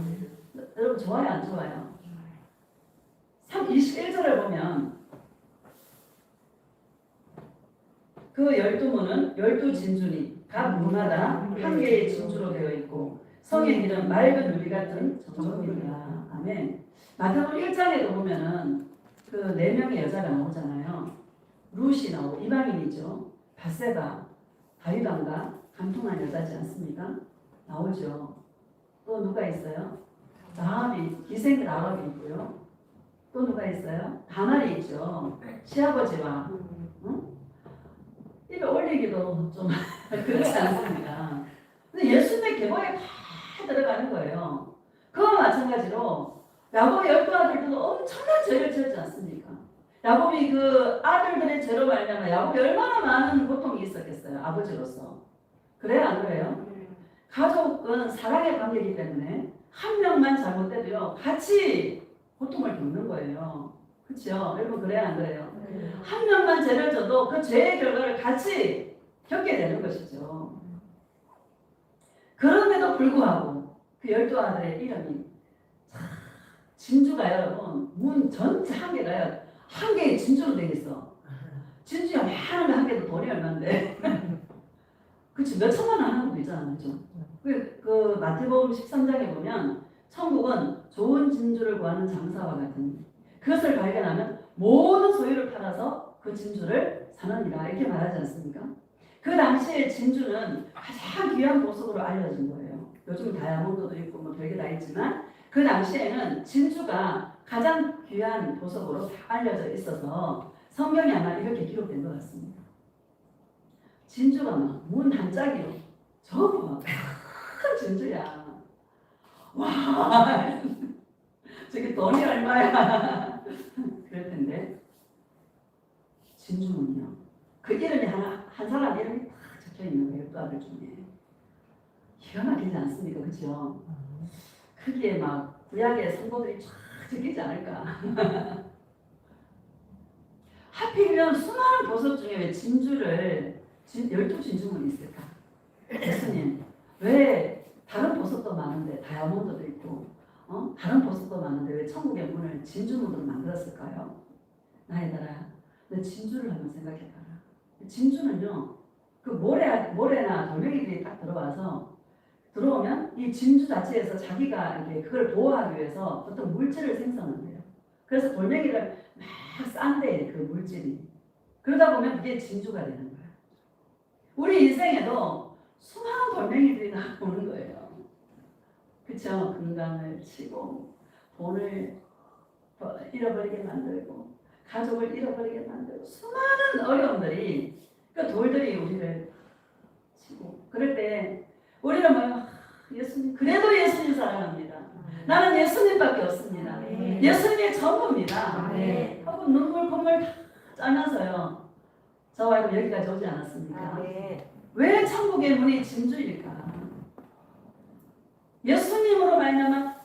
여러분 좋아요, 안 좋아요? 21절을 보면 그 12문은 12진주니 각 문마다 한 개의 진주로 되어 있고 성의 길은 맑은 루비 같은 정금이다. 아멘. 마태복음 1장에도 보면은 그 4명의 여자가 나오잖아요. 룻이 나오고 이방인이죠. 바세바, 다윗왕과 간통한 여자지 않습니까? 나오죠. 또 누가 있어요? 라합이, 기생 라합이 있고요. 또 누가 있어요? 다말이 있죠. 시아버지와 입에 올리기도 좀 그렇지 않습니까? 근데 예수님의 계보에 다 들어가는 거예요. 그와 마찬가지로 야곱의 12아들들도 엄청난 죄를 지었지 않습니까? 야곱이 그 아들들의 죄로 말미암아 야곱이 얼마나 많은 고통이 있었겠어요. 아버지로서. 그래요, 안 그래요? 가족은 사랑의 관계이기 때문에 한 명만 잘못돼도요, 같이 고통을 겪는 거예요. 그렇죠? 여러분 그래야 안 그래요? 한 명만 죄를 져도 그 죄의 결과를 같이 겪게 되는 것이죠. 그럼에도 불구하고 그 12아들의 이름이 진주가 여러분 문 전체 한 개가요, 한 개의 진주로 되어 있어. 진주가 많은 거 한 개도 돈이 얼마인데 그치, 몇 천만 원 하는 것도 있잖아요. 그렇죠? 그 마태복음 13장에 보면 천국은 좋은 진주를 구하는 장사와 같은, 그것을 발견하면 모든 소유를 팔아서 그 진주를 사느니라 이렇게 말하지 않습니까? 그 당시에 진주는 가장 귀한 보석으로 알려진 거예요. 요즘 다이아몬드도 있고 뭐 별게 다 있지만 그 당시에는 진주가 가장 귀한 보석으로 다 알려져 있어서 성경에 아마 이렇게 기록된 것 같습니다. 진주가 막 문 한 짝이요, 전부 막 큰 진주야. 와, 저게 돈이 얼마야? 그럴 텐데 진주는요. 그 이름이 한 사람 이름이 딱 적혀 있는 거예요. 그 아들 중에. 기가 막히지 않습니까? 그죠? 크기에 막 구약의 성도들이 쫙 적히지 않을까? 하필이면 수많은 보석 중에 왜 진주를 12진주문이 있을까? 예수님 왜 다른 보석도 많은데 다이아몬드도 있고 다른 보석도 많은데 왜 천국의 문을 진주문으로 만들었을까요? 나이들아 너 진주를 한번 생각해봐라. 진주는요 그 모래나 돌멩이들이 딱 들어오면 이 진주 자체에서 자기가 이렇게 그걸 보호하기 위해서 어떤 물질을 생성한대요. 그래서 돌멩이를 막 싼대 그 물질이. 그러다 보면 그게 진주가 되는 거야. 우리 인생에도 수많은 돌멩이들이 나오는 거예요. 그쵸? 건강을 치고 돈을 잃어버리게 만들고 가족을 잃어버리게 만들고 수많은 어려움들이 그 돌들이 우리를 치고 그럴 때 우리는 뭐 예수님 그래도 예수님 사랑합니다. 나는 예수님밖에 없습니다. 예수님의 전부입니다. 하고 눈물 콧물 다 짜면서요. 저와 여기까지 오지 않았습니까? 왜 천국의 문이 진주일까? 예수님으로 말미암아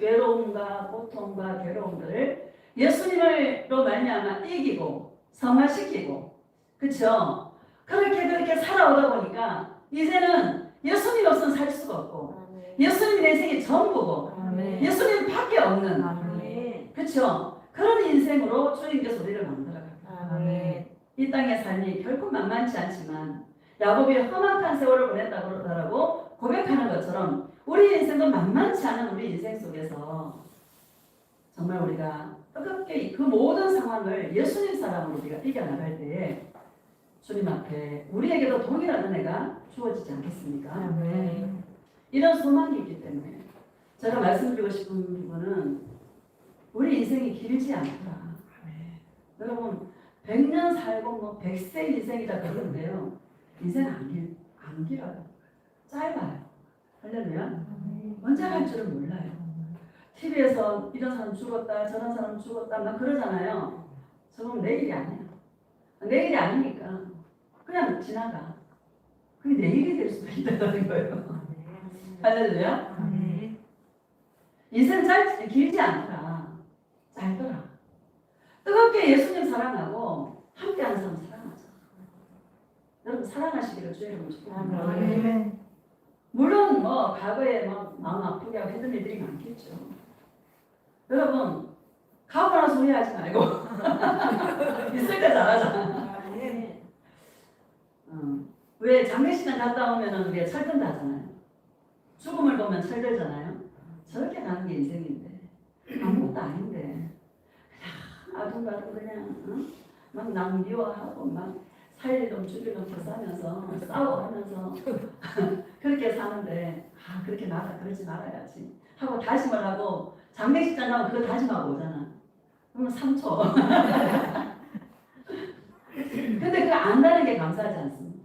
외로움과 고통과 괴로움들을 예수님으로 말미암아 이기고 성화시키고 그렇죠? 그렇게 살아오다 보니까 이제는 예수님 없으면 살 수가 없고 예수님이 내 인생의 전부고 예수님 밖에 없는 그렇죠? 그런 인생으로 주님께서 우리를 만들어갑니다. 이 땅의 삶이 결코 만만치 않지만 야곱이 험악한 세월을 보냈다고 그러더라고 고백하는 것처럼 우리 인생도 만만치 않은 우리 인생 속에서 정말 우리가 뜨겁게 그 모든 상황을 예수님 사랑으로 우리가 이겨나갈 때에 주님 앞에 우리에게도 동일한 은혜가 주어지지 않겠습니까? 이런 소망이 있기 때문에 제가 말씀드리고 싶은 부분은 우리 인생이 길지 않더라. 여러분 100년 살고 뭐 100세 인생이다 그러는데요. 인생 안 길어요. 짧아요. 할렐루야. 언제 갈 줄을 몰라요. TV에서 이런 사람 죽었다 저런 사람 죽었다 막 그러잖아요. 저건 내일이 아니야. 내일이 아니니까 그냥 지나가. 그게 내일이 될 수도 있다는 거예요. 할렐루야. 인생 길지 않더라. 짧더라. 뜨겁게 예수님 사랑하고 함께하는 사람 사랑하자. 여러분 사랑하시기를 주의 이름으로 축복합니다. 물론 뭐 과거에 막 마음 아프게 하고 했던 일들이 많겠죠. 여러분 가고 나서 후회하지 말고 있을 때 잘하자. 왜 장례식장 갔다 오면은 우리가 철든다 하잖아요. 죽음을 보면 철들잖아요. 저렇게 가는 게 인생인데 아무것도 아닌데 그냥 아둥바둥 그냥 막 남 미워하고 막 살일놈 죽일놈 싸면서 싸워하면서 그렇게 사는데 그렇게 그러지 말아야지 하고 다짐을 하고 장례식장 가면 그거 다짐하고 오잖아. 그러면 3초. 근데 그거 안다는 게 감사하지 않습니까?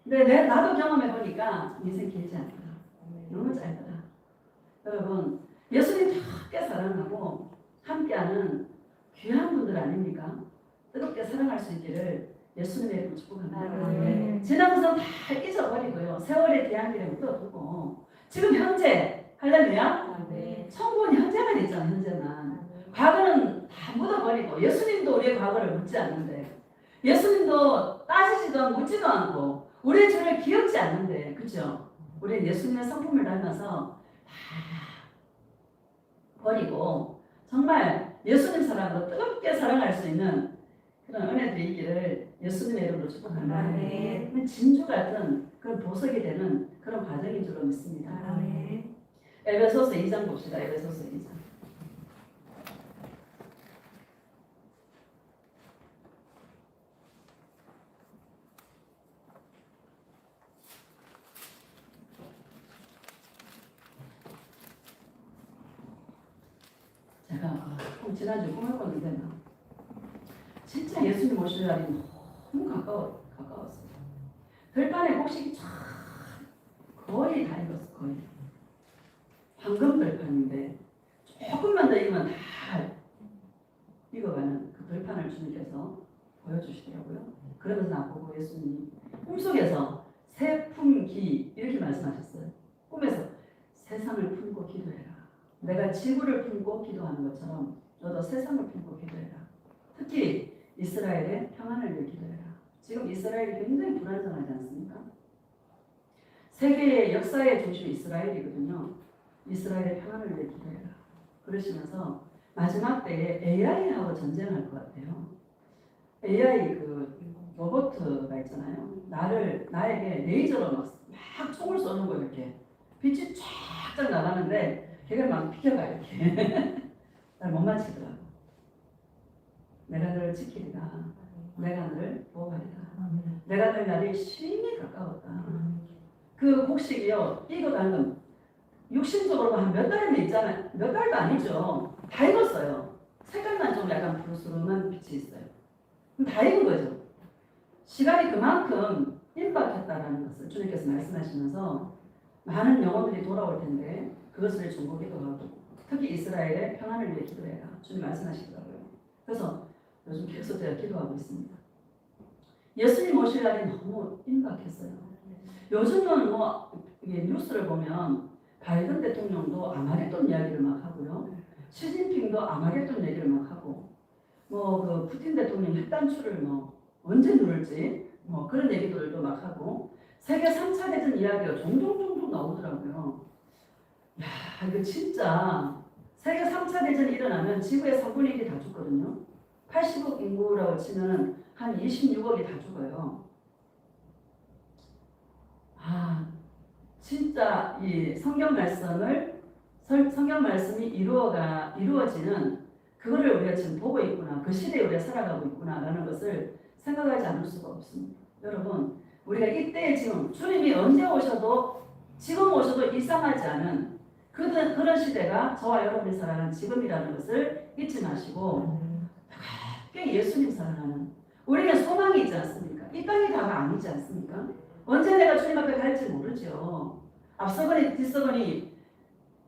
근데 나도 경험해 보니까 인생 길지 않더라. 너무 짧더라. 여러분 예수님 함께 사랑하고 함께하는 귀한 분들 아닙니까? 뜨겁게 사랑할 수 있기를 예수님의 이름으로 축복합니다. 지난 것은 다 잊어버리고요. 세월의 뒤안길에 묻어두고 지금 현재 할렐루야. 천국은 현재만 있잖아. 현재만. 과거는 다 묻어버리고 예수님도 우리의 과거를 묻지 않는데 예수님도 따지지도 묻지도 않고 우리의 죄를 기억지 않는데 그죠? 우리는 예수님의 성품을 닮아서 다 버리고 정말 예수님 사랑으로 뜨겁게 사랑할 수 있는 그런 은혜들이 있기를 예수님의 이름으로 축복합니다. 진주 같은 그런 보석이 되는 그런 과정인 줄로 믿습니다. 에베소서 2장 봅시다. 에베소서 2장. 제가 지난주에 꿈을 꿨는데 진짜 예수님 오실 날이 너무 가까웠어요. 들판에 곡식이 쫙 거의 다 익었어. 거의. 황금 들판인데 조금만 더 익으면 다 익어가는 그 들판을 주님께서 보여주시더라고요. 그러면서 나보고 예수님이 꿈속에서 새 품기 이렇게 말씀하셨어요. 꿈에서 세상을 품고 기도해라. 내가 지구를 품고 기도하는 것처럼 너도 세상을 품고 기도해라. 특히 이스라엘의 평안을 위해 기도해라. 지금 이스라엘이 굉장히 불안정하지 않습니까? 세계의 역사의 중심 이스라엘이거든요. 이스라엘의 평안을 위해 기도해라. 그러시면서 마지막 때에 AI하고 전쟁할 것 같아요. AI 그 로봇가 있잖아요. 나에게 레이저로 막 총을 쏘는 거예요. 이렇게 빛이 쫙쫙 나가는데 걔가 막 비켜가 이렇게 날 못 맞히더라고. 내가 너를 지키리라. 내가 너를 보호하리라. 내가 널 날이 심히 가까웠다. 그 곡식이요 익어가는 건 육신적으로 한 몇 달이면 있잖아요. 몇 달도 아니죠. 다 익었어요. 색깔만 좀 약간 푸르스름한 빛이 있어요. 그럼 다 익은 거죠. 시간이 그만큼 임박했다라는 것을 주님께서 말씀하시면서 많은 영혼들이 돌아올 텐데 그것을 중보기도 하고 특히 이스라엘의 평안을 위해 기도해라. 주님 말씀하시더라고요. 그래서 요즘 계속 제가 기도하고 있습니다. 예수님 오실 날이 너무 임박했어요. 요즘은 이게 뉴스를 보면 바이든 대통령도 아마겟돈 이야기를 막 하고요. 시진핑도 아마겟돈 얘기를 막 하고 그 푸틴 대통령 핵단추를 언제 누를지 그런 얘기들도 막 하고 세계 3차 대전 이야기가 종종 나오더라고요. 야, 이거 진짜 세계 3차 대전이 일어나면 지구의 3분의 1이 다 죽거든요. 80억 인구라고 치면 한 26억이 다 죽어요. 진짜 이 성경 말씀이 이루어지는 그거를 우리가 지금 보고 있구나. 그 시대에 우리가 살아가고 있구나라는 것을 생각하지 않을 수가 없습니다. 여러분, 우리가 이때 지금 주님이 언제 오셔도 지금 오셔도 이상하지 않은 그런 시대가 저와 여러분이 살아가는 지금이라는 것을 잊지 마시고 꽤 예수님 사랑하는 우리는 소망이 있지 않습니까? 이 땅이 다가 아니지 않습니까? 언제 내가 주님 앞에 갈지 모르죠. 앞서거니 뒤서거니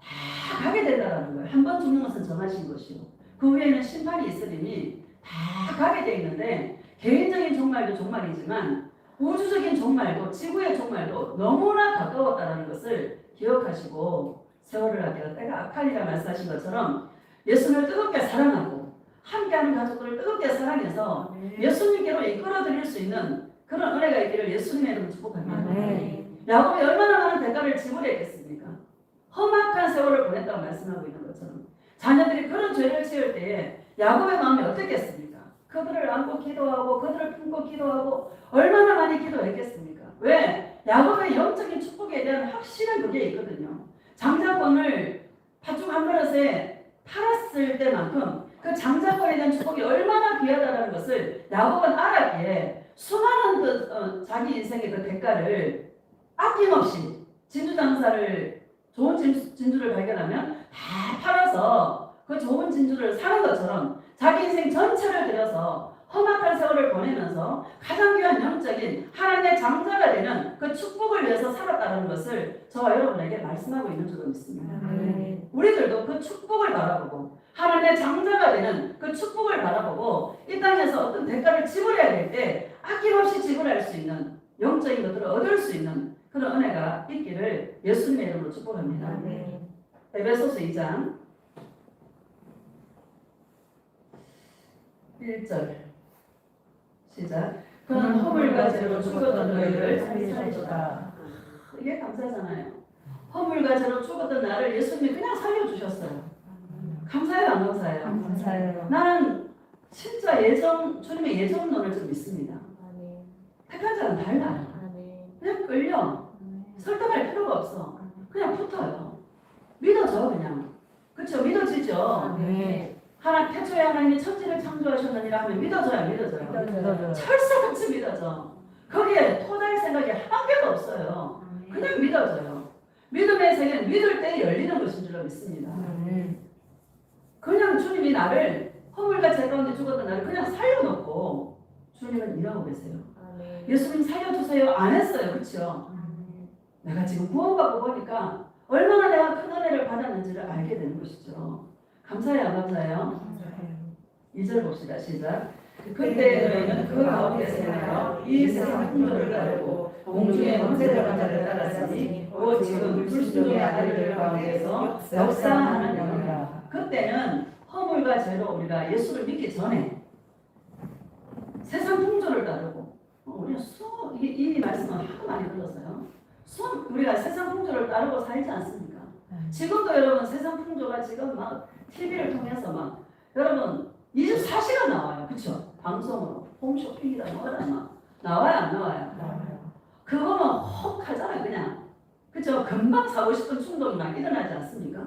다 가게 된다는 거예요. 한 번 죽는 것은 정하신 것이요. 그 후에는 심판이 있으리니 다 가게 돼 있는데 개인적인 종말도 종말이지만 우주적인 종말도 지구의 종말도 너무나 가까웠다는 것을 기억하시고 세월을 아껴 때가 악하리라 말씀하신 것처럼 예수님을 뜨겁게 사랑하고 함께하는 가족들을 뜨겁게 사랑해서 예수님께로 이끌어드릴 수 있는 그런 은혜가 있기를 예수님의 이름으로 축복합니다. 야곱이 얼마나 많은 대가를 지불했겠습니까? 험악한 세월을 보냈다고 말씀하고 있는 것처럼 자녀들이 그런 죄를 지을 때에 야곱의 마음이 어떻겠습니까? 그들을 안고 기도하고 그들을 품고 기도하고 얼마나 많이 기도했겠습니까? 왜? 야곱의 영적인 축복에 대한 확실한 그게 있거든요. 장자권을 팥죽 한 그릇에 팔았을 때만큼 그 장자권에 대한 축복이 얼마나 귀하다는 것을 야곱은 알았기에 수많은 자기 인생의 그 대가를 아낌없이 진주장사를 좋은 진주를 발견하면 다 팔아서 그 좋은 진주를 사는 것처럼 자기 인생 전체를 들여서 험악한 세월을 보내면서 가장 귀한 영적인 하나님의 장자가 되는 그 축복을 위해서 살았다는 것을 저와 여러분에게 말씀하고 있는 줄로 믿습니다. 우리들도 그 축복을 바라보고 하나님의 장자가 되는 그 축복을 바라보고 이 땅에서 어떤 대가를 지불해야 될 때 아낌없이 지불할 수 있는 영적인 것들을 얻을 수 있는 그런 은혜가 있기를 예수님의 이름으로 축복합니다. 에베소서 2장 1절 시작. 그는 허물과 죄로 죽었던 너희를 살리셨다. 이게 감사잖아요. 허물과 죄로 죽었던 나를 예수님이 그냥 살려주셨어요. 감사해요, 안 감사해요? 감사해요. 나는 진짜 주님의 예정론을 좀 믿습니다. 택한 자는 달라요. 그냥 끌려. 설득할 필요가 없어. 그냥 붙어요. 믿어져 그냥. 그렇죠? 믿어지죠? 태초에 하나님이 천지를 창조하셨느니라 하면 믿어져요? 믿어져요? 철새같이 믿어져. 거기에 토달 생각이 한 개도 없어요. 그냥 믿어져요. 믿음의 세계는 믿을 때 열리는 것인 줄로 믿습니다. 그냥 주님이 나를 허물과 죄 가운데 죽었던 나를 그냥 살려놓고 주님은 일하고 계세요. 예수님 살려주세요 안 했어요. 그렇죠? 내가 지금 구원받고 보니까 얼마나 내가 큰 은혜를 받았는지를 알게 되는 것이죠. 감사해요, 안 감사해요? 2절 봅시다. 시작. 그때 너희는 그 가운데 생활하여 이 세상 풍조를 따르고 공중의 권세자를 따랐으니 곧 지금 불순종의 아들들 가운데서 역사하는 영이라. 그때는 허물과 죄로 우리가 예수를 믿기 전에 세상 풍조를 따르고 우리가 이 말씀은 하도 많이 들었어요. 우리가 세상 풍조를 따르고 살지 않습니까? 지금도 여러분 세상 풍조가 지금 막 TV를 통해서 막 여러분 24시간 나와요. 그렇죠? 방송으로 홈쇼핑이다 뭐다 막 나와요 안 나와요? 그거는 혹하잖아요 그냥. 그렇죠? 금방 사고 싶은 충동이 막 일어나지 않습니까?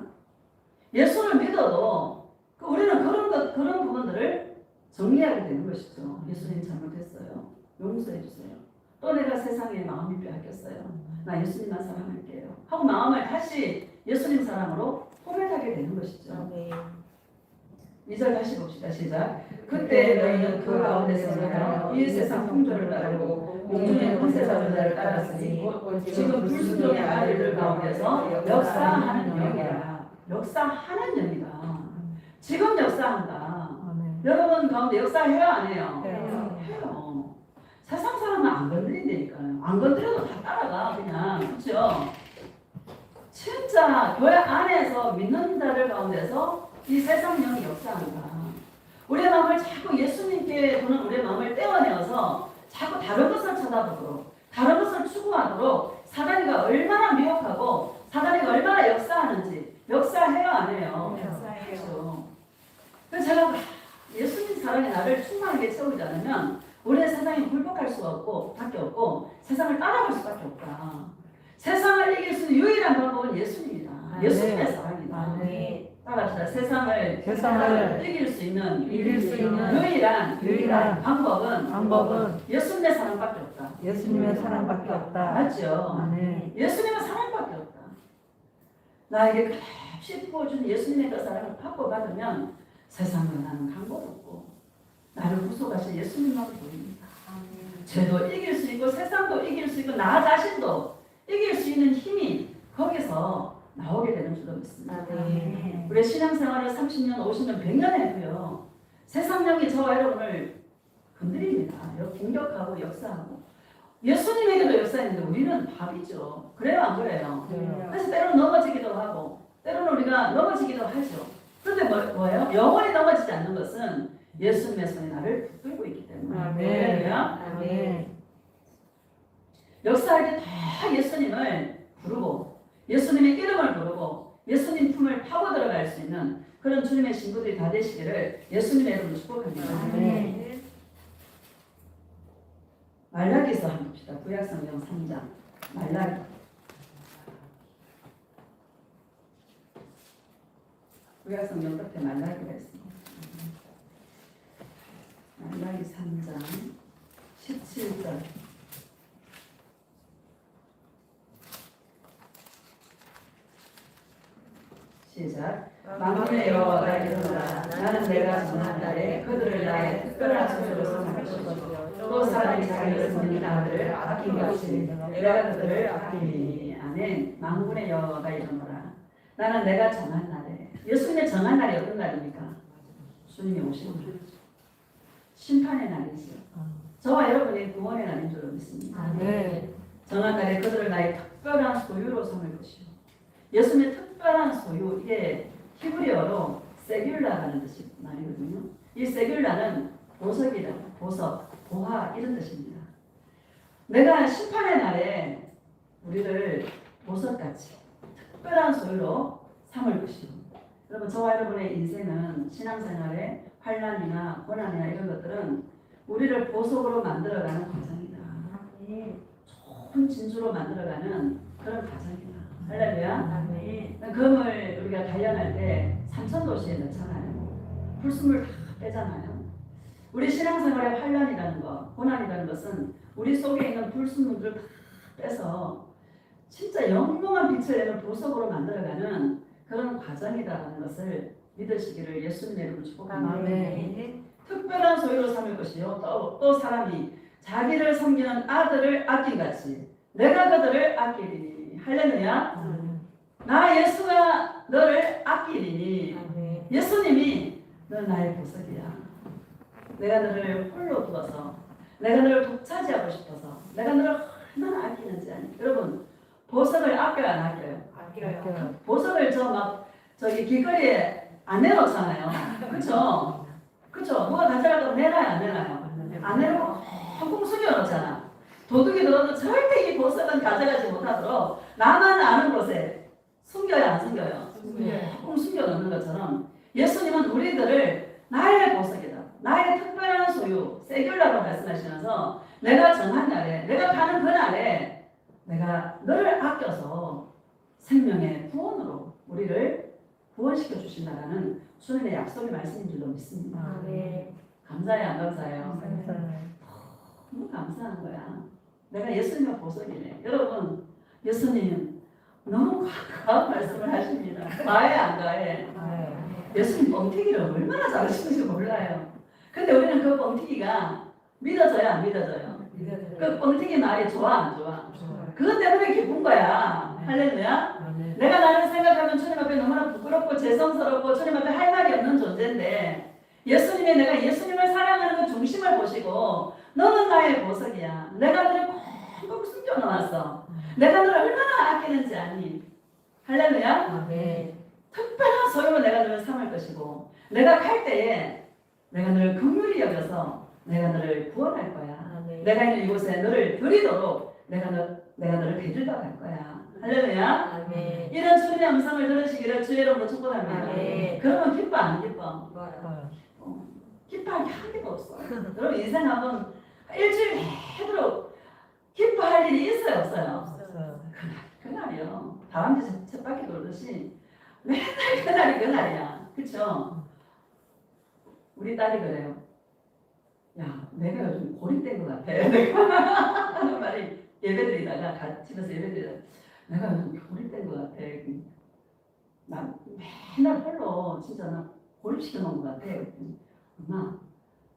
예수를 믿어도 우리는 그런 부분들을 정리하게 되는 것이죠. 예수님 잘못했어요. 용서해 주세요. 또 내가 세상에 마음이 빼앗겼어요. 나 예수님만 사랑할게요. 하고 마음을 다시 예수님 사랑으로 포맷하게 되는 것이죠. 2절 다시 봅시다. 시작. 그때 너희는 그 가운데서 생활하여 이 세상 풍조를 따르고 공중의 권세자들을 따랐으니 지금 불순종의 아들들 가운데서 역사하는 영이라. 역사하는 영이다. 지금 역사한다. 여러분 가운데 역사해요 안 해요? 해요. 세상 사람은 안 건드린다니까요. 안 건드려도 다 따라가 그냥. 그렇죠? 진짜 교회 안에서 믿는 자들 가운데서 이 세상 영이 역사한다. 우리의 마음을 자꾸 예수님께 두는 우리의 마음을 떼어내어서 자꾸 다른 것을 쳐다보도록 다른 것을 추구하도록 사단이가 얼마나 미혹하고 사단이가 얼마나 역사하는지 역사해요 안 해요? 역사해요. 그래서 제가 예수님 사랑이 나를 충만하게 채우지 않으면 우리의 세상이 굴복할 수가 없고 밖에 없고 세상을 따라갈 수밖에 없다. 세상을 이길 수 있는 유일한 방법은 예수님이다. 예수님의 사랑이다. 따라합시다. 세상을 이길 수 있는 유일한 방법은 예수님의 사랑밖에 없다. 예수님의 사랑밖에 없다. 맞죠? 예수님의 사랑밖에 없다. 나에게 값이 부어준 예수님의 그 사랑을 받고 받으면 세상과 나는 간 곳 없고 나를 구속하신 예수님만 보입니다. 죄도 이길 수 있고 세상도 이길 수 있고 나 자신도 이길 수 있는 힘이 거기서 나오게 되는 줄로 믿습니다. 우리 신앙생활을 30년, 50년, 100년 했고요. 세상 영이 저와 여러분을 건드립니다. 공격하고 역사하고 예수님에게도 역사했는데 우리는 밥이죠. 그래요 안 그래요? 그래서 때로는 넘어지기도 하고 때로는 우리가 넘어지기도 하죠. 그런데 뭐예요? 영원히 넘어지지 않는 것은 예수님의 손이 나를 붙들고 있기 때문에. 역사할 때 다 예수님을 부르고 예수님의 이름을 부르고 예수님 품을 파고 들어갈 수 있는 그런 주님의 신부들이 다 되시기를 예수님의 이름으로 축복합니다. 말라기서 한번 봅시다. 구약성경 3장 말라기. 구약성경 끝에 말라기가 있습니다. 말라기 3장 17절 시작. 만군의 여호와가 이르노라. 나는 내가 정한 날에 그들을 나의 특별한 소유로 삼을 것이요 또 사람이 자기를 섬기는 아들을 아낀 것이 내가 그들을 아끼니. 아멘. 만군의 여호와가 이르노라. 나는 내가 정한 날에. 예수님의 정한 날이 어떤 날입니까? 주님이 오시는 날이죠. 심판의 날이죠. 저와 여러분이 구원의 날인 줄 믿습니다. 정한 날에 그들을 나의 특별한 소유로 삼을 것이요. 예수님의 특별한 소유, 이게 히브리어로 세귤라라는 뜻이 말이거든요. 이 세귤라는 보석이다, 보석, 보화 이런 뜻입니다. 내가 심판의 날에 우리를 보석같이 특별한 소유로 삼을 것이요. 여러분 저와 여러분의 인생은 신앙생활에 환난이나 고난이나 이런 것들은 우리를 보석으로 만들어가는 과정이다. 좋은 진주로 만들어가는 그런 과정이다. 할렐루야. 금을 우리가 단련할 때 삼천도시에 넣잖아요. 불순물 다 빼잖아요. 우리 신앙생활의 환란이라는 것, 고난이라는 것은 우리 속에 있는 불순물들을 다 빼서 진짜 영롱한 빛을 내는 보석으로 만들어가는 그런 과정이다라는 것을 믿으시기를 예수님의 이름으로 축복합니다. 특별한 소유로 삼을 것이요. 또 사람이 자기를 섬기는 아들을 아낀 같이 내가 그들을 아끼리니. 할렐루야. 나 예수가 너를 아끼리니 예수님이 너 나의 보석이야. 내가 너를 홀로 두어서 내가 너를 독차지하고 싶어서 내가 너를 얼마나 아끼는지 아니. 여러분 보석을 아껴요 안 아껴요? 아껴요. 보석을 저기 길거리에 안 내놓잖아요. 그렇죠? 그렇죠? 누가 가져갈까 내놔요 안 내놔요? 안 내놓고 꽁꽁 숨겨놓잖아. 도둑이 들어도 절대 이 보석은 가져가지 못하도록 나만 아는 곳에 숨겨요 안 숨겨요? 꽁꽁 숨겨놓는 것처럼 예수님은 우리들을 나의 보석이다. 나의 특별한 소유, 세귤라로 말씀하시면서 내가 정한 날에, 내가 가는 그날에 내가 너를 아껴서 생명의 구원으로 우리를 구원시켜 주신다라는 주님의 약속의 말씀인 줄로 믿습니다. 감사해요 안 감사해요? 너무 감사한 거야. 내가 예수님의 보석이네. 여러분 예수님 너무 과한 말씀을 하십니다. 과해 안 과해? 예수님 뻥튀기를 얼마나 잘하시는지 몰라요. 근데 우리는 그 뻥튀기가 믿어져요 안 믿어져요? 그 뻥튀기 말이 좋아 안 좋아? 그것 때문에 기쁜 거야. 할렐루야. 내가 나를 생각하면 주님 앞에 너무나 부끄럽고 죄송스럽고 주님 앞에 할 말이 없는 존재인데 예수님의 내가 예수님을 사랑하는 그 중심을 보시고 너는 나의 보석이야. 내가 너를 꼭 숨겨놓았어. 내가 너를 얼마나 아끼는지 아니. 할렐루야. 특별한 소유로 내가 너를 삼을 것이고 내가 갈 때에 내가 너를 긍휼히 여겨서 내가 너를 구원할 거야. 내가 있는 이곳에 너를 드리도록 내가 너를 데리러 갈 거야. 할렐루야. 이런 주님의 음성을 들으시기를 주의 이름으로 축복합니다. 그러면 기뻐 안 기뻐? 기뻐할 게 한 개도 없어. 여러분 인생 한번 일주일 내도록 기뻐할 일이 있어요 없어요? 그날이요. 다람쥐 쳇바퀴 돌듯이 맨날 그날이야. 그쵸? 우리 딸이 그래요. 야, 내가 요즘 고립된 것 같아. 하는 말이 예배드리다가 집에서 예배드리다가 내가 요즘 고립된 것 같아. 나 맨날 홀로 진짜 나 고립시켜 놓은 것 같아. 엄마,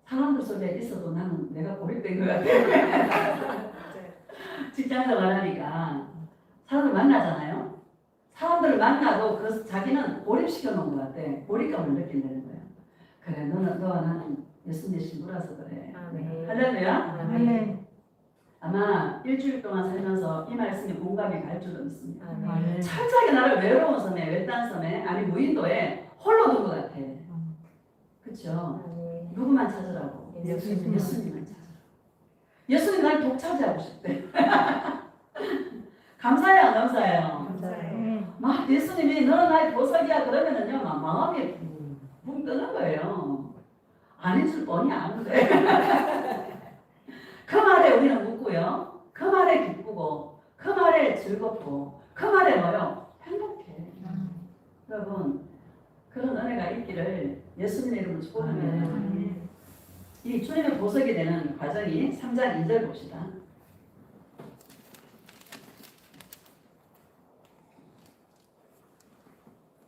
사람들 속에 있어도 나는 내가 고립된 것 같아. 직장생활 하니까 사람들 만나잖아요. 사람들을 만나도 그 자기는 고립시켜 놓은 것 같아. 고립감을 느낀다는 거야. 그래, 너와 나는 예수님의 신부라서 그래. 할렐루야. 아마 일주일 동안 살면서 이 말씀이 공감이 갈 줄은 믿습니다. 철저하게 나를 외로운 섬에, 외딴 섬에, 아니 무인도에 홀로 둔 것 같아. 그렇죠? 누구만 찾으라고? 예수님만 찾으라고. 예수님 날 독차지하고 싶대. 감사해요, 안 감사해요? 막 예수님이 너는 나의 보석이야 그러면은요, 막 마음이 붕 뜨는 거예요. 아닌 줄 뻔히 아는데. 그 말에 우리는 웃고요. 그 말에 기쁘고, 그 말에 즐겁고, 그 말에 뭐요? 행복해. 여러분, 그런 은혜가 있기를 예수님의 이름으로 축복합니다. 이 주님의 보석이 되는 과정이 3장 2절 봅시다.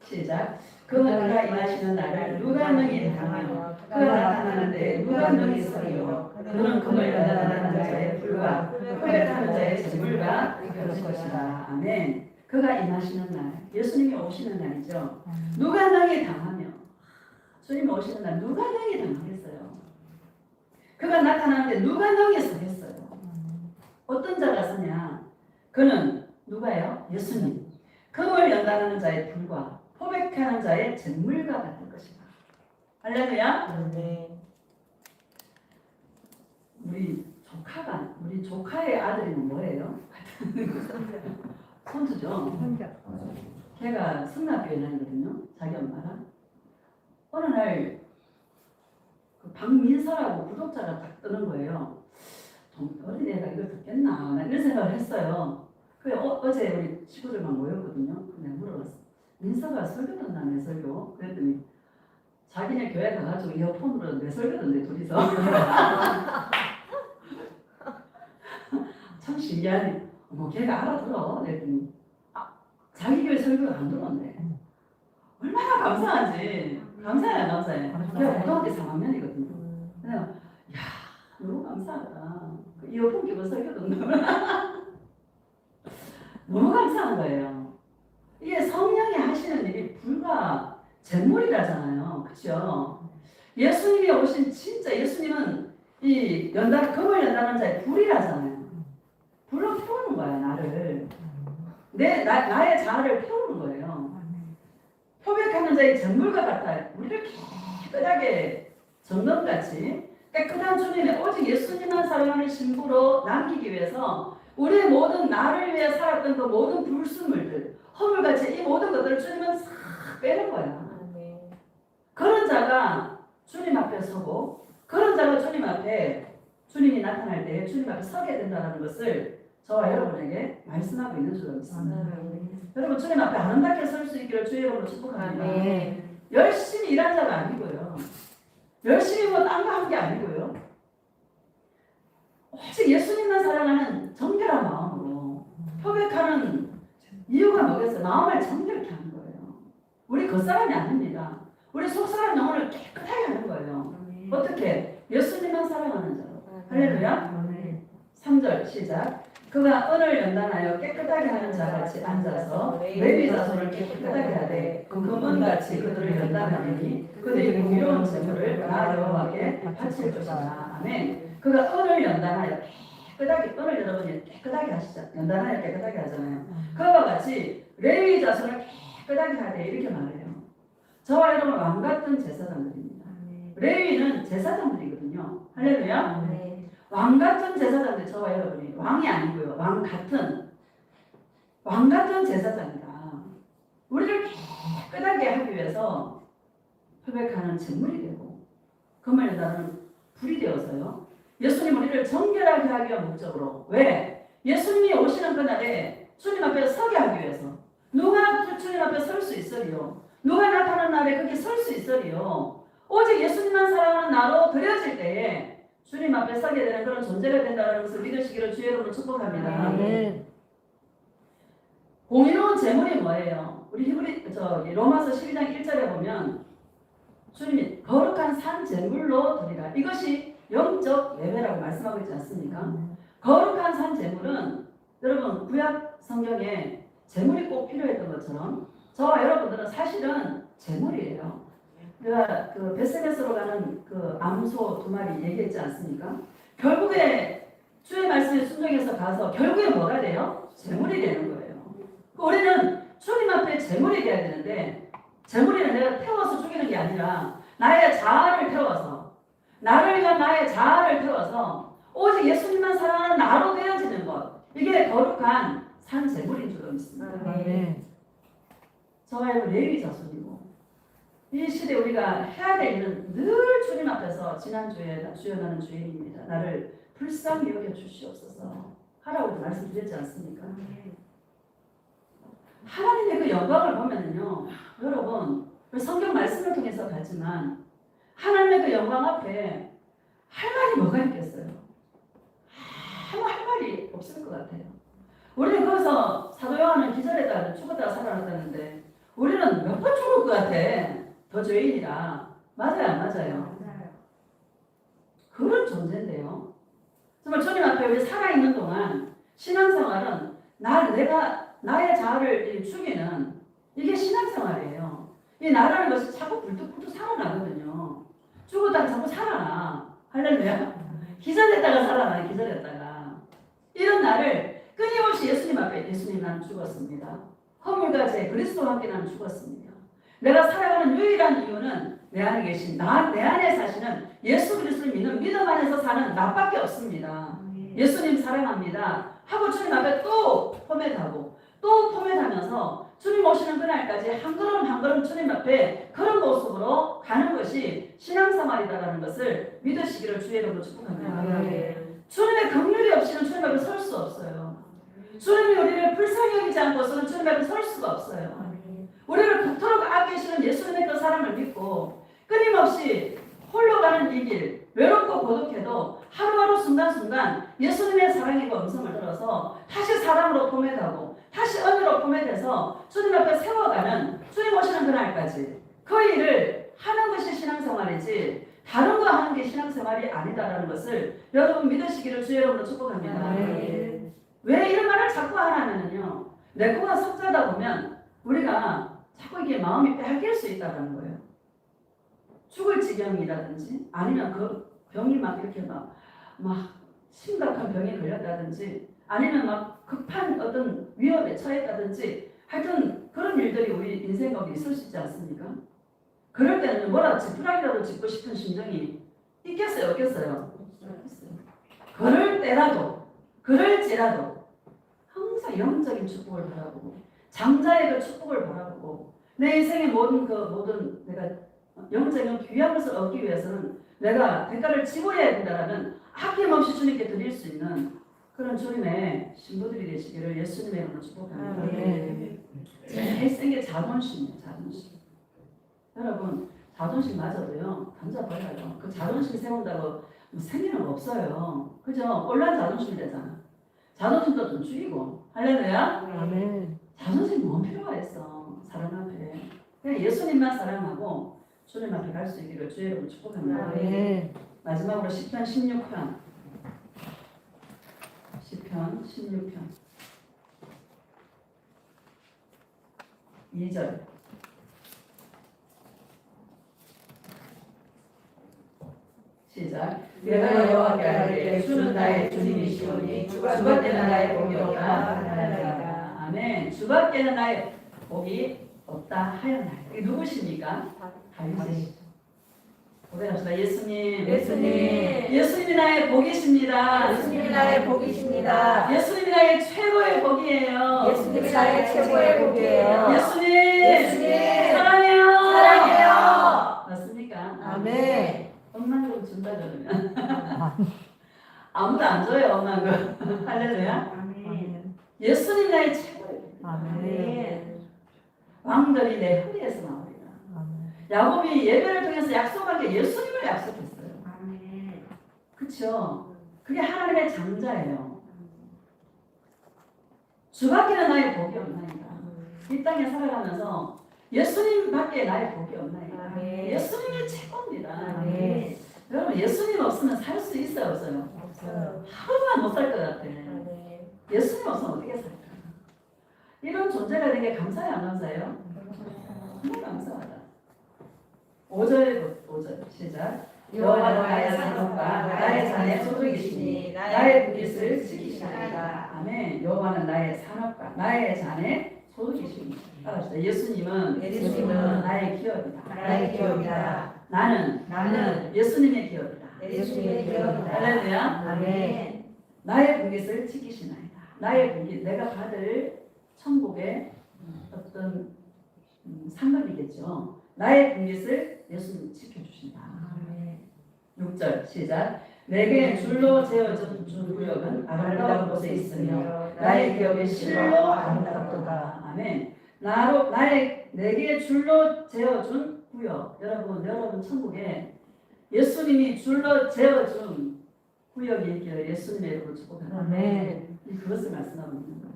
시작. 그가 임하시는 날을 누가 능히 당하며 그가 나타나는데 누가 능히 서리요. 그는 금을 연단하는 자의 불과 흙을 타는 자의 재물과 그럴 것이다. 아멘. 그가 임하시는 날, 예수님이 오시는 날이죠. 누가 능히 당하며 주님이 오시는 날 누가 능히 당하겠어요. 그가 나타나는데 누가 능히 서겠어요. 어떤 자가 서냐. 그는 누가요? 예수님. 금을 연단하는 자의 불과 포백하는 자의 재물과 같을 것이다. 할렐루야. 우리 조카의 아들이면 뭐예요? 손주죠. 걔가 성남교회 다니거든요. 자기 엄마랑. 어느 날 그 박민서라고 구독자가 딱 뜨는 거예요. 좀 어린애가 이걸 듣겠나? 나 이런 생각을 했어요. 그래 어제 우리 친구들만 모였거든요. 근데 물어봤어. 민서가 설교 듣나 내 설교? 그랬더니 자기네 교회 가가지고 이어폰으로 내 설교 듣는데 둘이서. 참 신기하네. 걔가 알아들어. 그랬더니 자기 교회 설교가 안 들었네. 얼마나 감사한지. 감사해요, 감사해. 걔가 고등학교 3학년이거든요. 그래서 야, 너무 감사하다. 그 이어폰 끼고 설교 듣는 너무 감사한 거예요. 이게 성령이 하시는 일이 불과 잿물이라잖아요. 그렇죠? 예수님이 오신 진짜 예수님은 이 연단 금을 연단한 자의 불이라잖아요. 불로 태우는 거야 나를. 나의 자아를 태우는 거예요. 표백하는 자의 잿물과 같아요. 우리를 깨끗하게 정금같이 깨끗한 주님의 오직 예수님만 사랑하는 신부로 남기기 위해서 우리의 모든 나를 위해 살았던 그 모든 불순물들 허물같이 이 모든 것들을 주님은 싹 빼는 거야. 그런 자가 주님 앞에 서고 그런 자가 주님 앞에 주님이 나타날 때 주님 앞에 서게 된다는 것을 저와 여러분에게 말씀하고 있는 줄 믿습니다. 여러분 주님 앞에 아름답게 설 수 있기를 주의 이름으로 축복합니다. 열심히 일한 자가 아니고요. 열심히 뭐 딴 거 한 게 아니고요. 오직 예수님만 사랑하는 정결한 마음으로 표백하는 이유가 뭐겠어요? 마음을 정결케 하는 거예요. 우리 겉사람이 아닙니다. 우리 속사람 영혼을 깨끗하게 하는 거예요. 어떻게? 예수님만 사랑하는 자로. 할렐루야. 3절 시작. 그가 은을 연단하여 깨끗하게 하는 자같이 앉아서 레위 자손을 깨끗하게 하되 금은같이 그들을 연단하니 그들이 공의로운 제물을 나 여호와께 바칠 것이다. 아멘. 그가 은을 연단하여 깨끗하게 은을 여러분이 깨끗하게 하시죠. 연단하여 깨끗하게 하잖아요. 그와 같이 레위 자손을 깨끗하게 하되 이렇게 말해요. 저와 여러분 왕 같은 제사장들입니다. 레위는 제사장들이거든요. 할렐루야. 왕 같은 제사장들 저와 여러분이 왕이 아니고요. 왕 같은 제사장이다. 우리를 깨끗하게 하기 위해서 표백하는 잿물이 되고 금을 연다는 불이 되어서요. 예수님 우리를 정결하게 하기 위한 목적으로 왜? 예수님이 오시는 그날에 주님 앞에 서게 하기 위해서 누가 주님 앞에 설 수 있으리요? 누가 나타나는 날에 거기 설 수 있으리요? 오직 예수님만 사랑하는 나로 드려질 때에 주님 앞에 서게 되는 그런 존재가 된다는 것을 믿으시기를 주의 이름으로 축복합니다. 공의로운 제물이 뭐예요? 우리 로마서 12장 1절에 보면 주님이 거룩한 산 제물로 드리라. 이것이 영적 예배라고 말씀하고 있지 않습니까? 거룩한 산 제물은 여러분 구약 성경에 제물이 꼭 필요했던 것처럼 저와 여러분들은 사실은 제물이에요. 우리가 그 베세메스로 가는 그 암소 2마리 얘기했지 않습니까? 결국에 주의 말씀에 순종해서 가서 결국에 뭐가 돼요? 제물이 되는 거예요. 우리는 주님 앞에 제물이 돼야 되는데 제물이는 내가 태워서 죽이는 게 아니라 나의 자아를 태워서 나를 위한 나의 자아를 태워서 오직 예수님만 사랑하는 나로 되어지는 것 이게 거룩한 산 제물인 줄로 믿습니다. 저와 여러분 레위 자손이고 이 시대 우리가 해야 될 일은 늘 주님 앞에서 지난주에 주여 나는 주인입니다. 나를 불쌍히 여겨 주시옵소서 하라고 말씀드렸지 않습니까? 하나님의 그 영광을 보면은요 여러분 성경 말씀을 통해서 봤지만 하나님의 그 영광 앞에 할 말이 뭐가 있겠어요? 아무 할 말이 없을 것 같아요. 우리는 거기서 사도 요한은 기절했다 죽었다가 살아났다는데 우리는 몇 번 죽을 것 같아. 더 죄인이라. 맞아요, 안 맞아요? 그런 존재인데요. 정말 주님 앞에 우리 살아있는 동안 신앙생활은 내가 나의 자아를 죽이는 이게 신앙생활이에요. 이 나라는 것이 자꾸 불뚝불뚝 살아나거든요. 죽었다가 자꾸 살아나. 할렐루야. 기절했다가 살아나. 기절했다가. 이런 나를 끊임없이 예수님 앞에 예수님 나는 죽었습니다. 허물과 죄 그리스도와 함께 나는 죽었습니다. 내가 살아가는 유일한 이유는 내 안에 계신 내 안에 사시는 예수 그리스도를 믿는 믿음 안에서 사는 나밖에 없습니다. 예수님 사랑합니다 하고 주님 앞에 또 포맷하고 또 포맷하면서 주님 오시는 그날까지 한 걸음 한 걸음 주님 앞에 그런 모습으로 가는 것이 신앙생활이다라는 것을 믿으시기를 주의 이름으로 축복합니다. 주님의 긍휼이 없이는 주님 앞에 설 수 없어요. 주님이 우리를 불쌍히 여기지 않고서는 주님 앞에 설 수가 없어요. 우리를 그토록 아끼시는 예수님의 그 사랑을 믿고 끊임없이 홀로 가는 이 길 외롭고 고독해도 하루하루 순간순간 예수님의 사랑의 그 음성을 들어서 다시 사랑으로 포맷하고 다시 은혜로 포맷해서 주님 앞에 세워가는 주님 오시는 그날까지 그 일을 하는 것이 신앙생활이지 다른 거 하는 게 신앙생활이 아니다라는 것을 여러분 믿으시기를 주의 이름으로 축복합니다. 왜 이런 말을 자꾸 하냐면요 내 거가 석자다 보면 우리가 자꾸 이게 마음이 빼앗길 수 있다는 거예요. 죽을 지경이라든지 아니면 그 병이 막 이렇게 막 심각한 병에 걸렸다든지 아니면 막 급한 어떤 위험에 처했다든지 하여튼 그런 일들이 우리 인생 가운데 있을 수 있지 않습니까? 그럴 때는 뭐라 지푸라기라도 짚고 싶은 심정이 있겠어요? 없겠어요? 그럴지라도 항상 영적인 축복을 바라보고 장자의 그 축복을 바라보고 내 인생의 모든 내가 영적인 귀한 것을 얻기 위해서는 내가 대가를 치고야 된다라는 아낌없이 주님께 드릴 수 있는 그런 주님의 신부들이 되시기를 예수님의 이름으로 축복합니다. 제일 센 게 자존심이에요. 자존심. 여러분 자존심마저도요 던져버려요. 그 자존심 세운다고 생기는 거 없어요. 그죠? 올라온 자존심이 되잖아. 자존심도 좀 줄이고 할렐루야. 아멘. 자존심 뭔 필요가 있어. 사람 앞에 그냥 예수님만 사랑하고 주님 앞에 갈 수 있기를 주의 이름으로 축복합니다. 아멘. 마지막으로 시편 16편 2절 시작. 내가 여호와께 아뢰되 주는 나의 주님이시오니 주밖에는 나의 복이 없다 하나이다. 아멘. 주밖에는 나의 복이 없다 하였나이다. 이게 누구십니까? 다윗이시죠. 고백합시다. 예수님. 예수님이 나의 복이십니다. 예수님이 나의 복이십니다. 예수님이 나의 최고의 복이에요. 예수님이 나의 최고의 복이에요. 예수님 사랑해요. 맞습니까? 아멘. 엄마는 준다 그러면 아무도 안 줘요. 엄마는 할렐루야. 아멘. 예수님 나의 최고의 복. 아멘. 왕들이 내 허리에서 나오리라. 야곱이 예배를 통해서 약속한 게 예수님을 약속했어요. 그렇죠? 그게 하나님의 장자예요. 주밖에는 나의 복이 없나이다. 이 땅에 살아가면서 예수님밖에 나의 복이 없나이다. 아멘. 예수님이 최고입니다. 아멘. 여러분 예수님 없으면 살 수 있어요, 없어요? 없어요. 하루만 못 살 것 같아. 아멘. 예수님 없으면 어떻게 살까? 이런 존재가 되게 감사해요, 안 감사해요? 정말 감사하다. 5절 시작. 여호와는 나의 산업과 나의 잔의 소득이시니 나의 빚을 지키시나이다. 아멘. 여호와는 나의 산업과 나의 잔의 소득이시니. 따라합시다. 예수님은 나의 기업이다. 나의 기업이다. 나는 예수님의 기업이다. 예수님의 기업이다. 할렐루야. 아멘. 나의 복깃을 지키시나이다. 나의 복깃, 내가 받을 천국의 어떤 상급이겠죠. 나의 복깃을 예수님이 지켜주신다. 아멘. 6절 시작. 내게 줄로 재어준 구역은 아름다운 곳에 있으며 나의 기업이 실로 아름답도다. 아멘. 내게 줄로 재어준 구역. 여러분 천국에 예수님이 줄로 재어준 구역이 있기를 예수님의 이름으로 축복합니다. 아멘. 그것을 말씀하고 있는 거예요.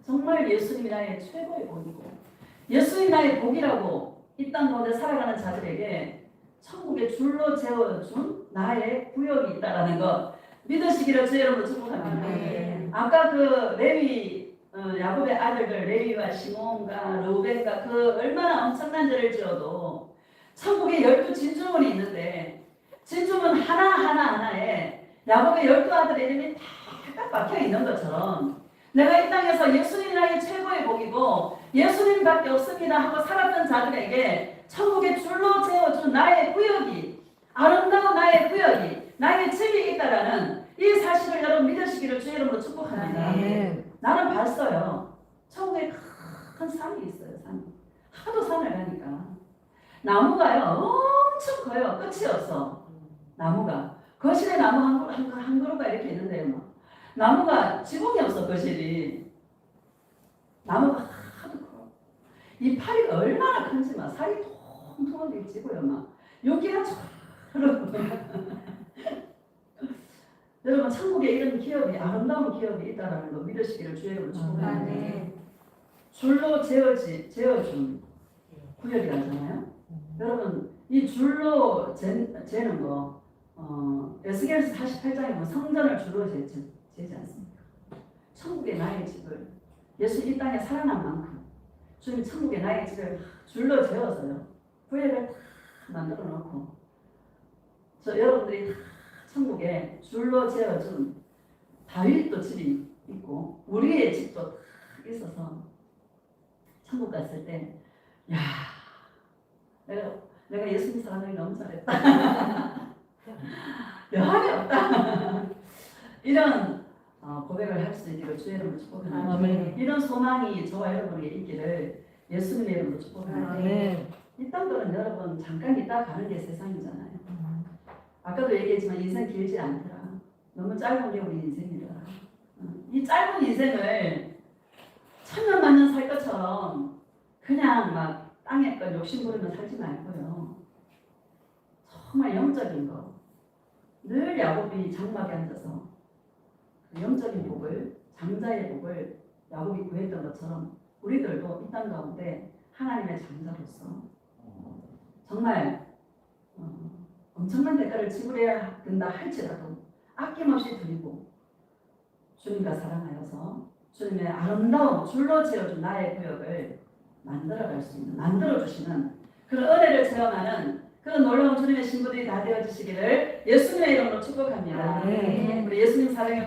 정말 예수님이 나의 최고의 복이고 예수님이 나의 복이라고 이 땅 가운데 살아가는 자들에게 천국에 줄로 재어준 나의 구역이 있다라는 것 믿으시기를 주의 이름으로 축복합니다. 아멘. 아까 그 레위 야곱의 아들들 레위와 시몬과 르우벤과 그 얼마나 엄청난 죄를 지어도 천국에 12 진주문이 있는데 진주문 하나하나에 야곱의 12아들의 이름이 딱 박혀 있는 것처럼 내가 이 땅에서 예수님이 나의 최고의 복이고 예수님밖에 없습니다 하고 살았던 자들에게 천국에 줄로 재어준 나의 구역이 아름다운 나의 구역이 나의 집이 있다라는 이 사실을 여러분 믿으시기를 주의 이름으로 축복합니다. 아멘. 나는 봤어요. 천국에 큰 산이 있어요. 산. 하도 산을 가니까 나무가요 엄청 커요. 끝이 없어. 나무가 거실에 나무 한 그루가 이렇게 있는데요. 막. 나무가 지붕이 없어. 거실이 나무가 하도 커. 이 파리가 얼마나 큰지 막 살이 통통하게 찌고요. 막 여기가 흐르고 여러분 천국에 이런 기업이 아름다운 기업이 있다는 거 믿으시기를 주의 이름으로 축복합니다. 줄로 재어준 구역이라잖아요. 여러분 이 줄로 재는 거 에스겔서 48장에 보면 성전을 줄로 재지 않습니까? 천국의 나의 집을 예수 이 땅에 살아난 만큼 주님 천국에 나의 집을 줄로 재워서요. 구획을 다 만들어 놓고 저 여러분들이 다 천국에 줄로 재워준 다윗도 집이 있고 우리의 집도 다 있어서 천국 갔을 때 야, 내가 예수님 사랑을 너무 잘했다. 여한이 없다. 이런 고백을 할 수 있기를 주의 이름으로 축복합니다. 아멘. 이런 소망이 저와 여러분에게 있기를 예수님의 이름으로 축복합니다. 아멘. 이 땅들은 여러분 잠깐 있다 가는 게 세상이잖아요. 아까도 얘기했지만 인생 길지 않더라. 너무 짧은 게 우리 인생이더라. 이 짧은 인생을 천년만년 살 것처럼 그냥 막 땅에 것 욕심 부리며 살지 말고요. 정말 영적인 거. 늘 야곱이 장막에 앉아서 그 영적인 복을, 장자의 복을 야곱이 구했던 것처럼 우리들도 이 땅 가운데 하나님의 장자로서 정말 엄청난 대가를 지불해야 된다 할지라도 아낌없이 드리고 주님과 사랑하여서 주님의 아름다운 줄로 지어준 나의 구역을 만들어갈 수 있는, 만들어주시는 그런 은혜를 체험하는 그런 놀라운 주님의 신부들이 다 되어주시기를 예수님의 이름으로 축복합니다. 아멘. 우리 예수님 사랑의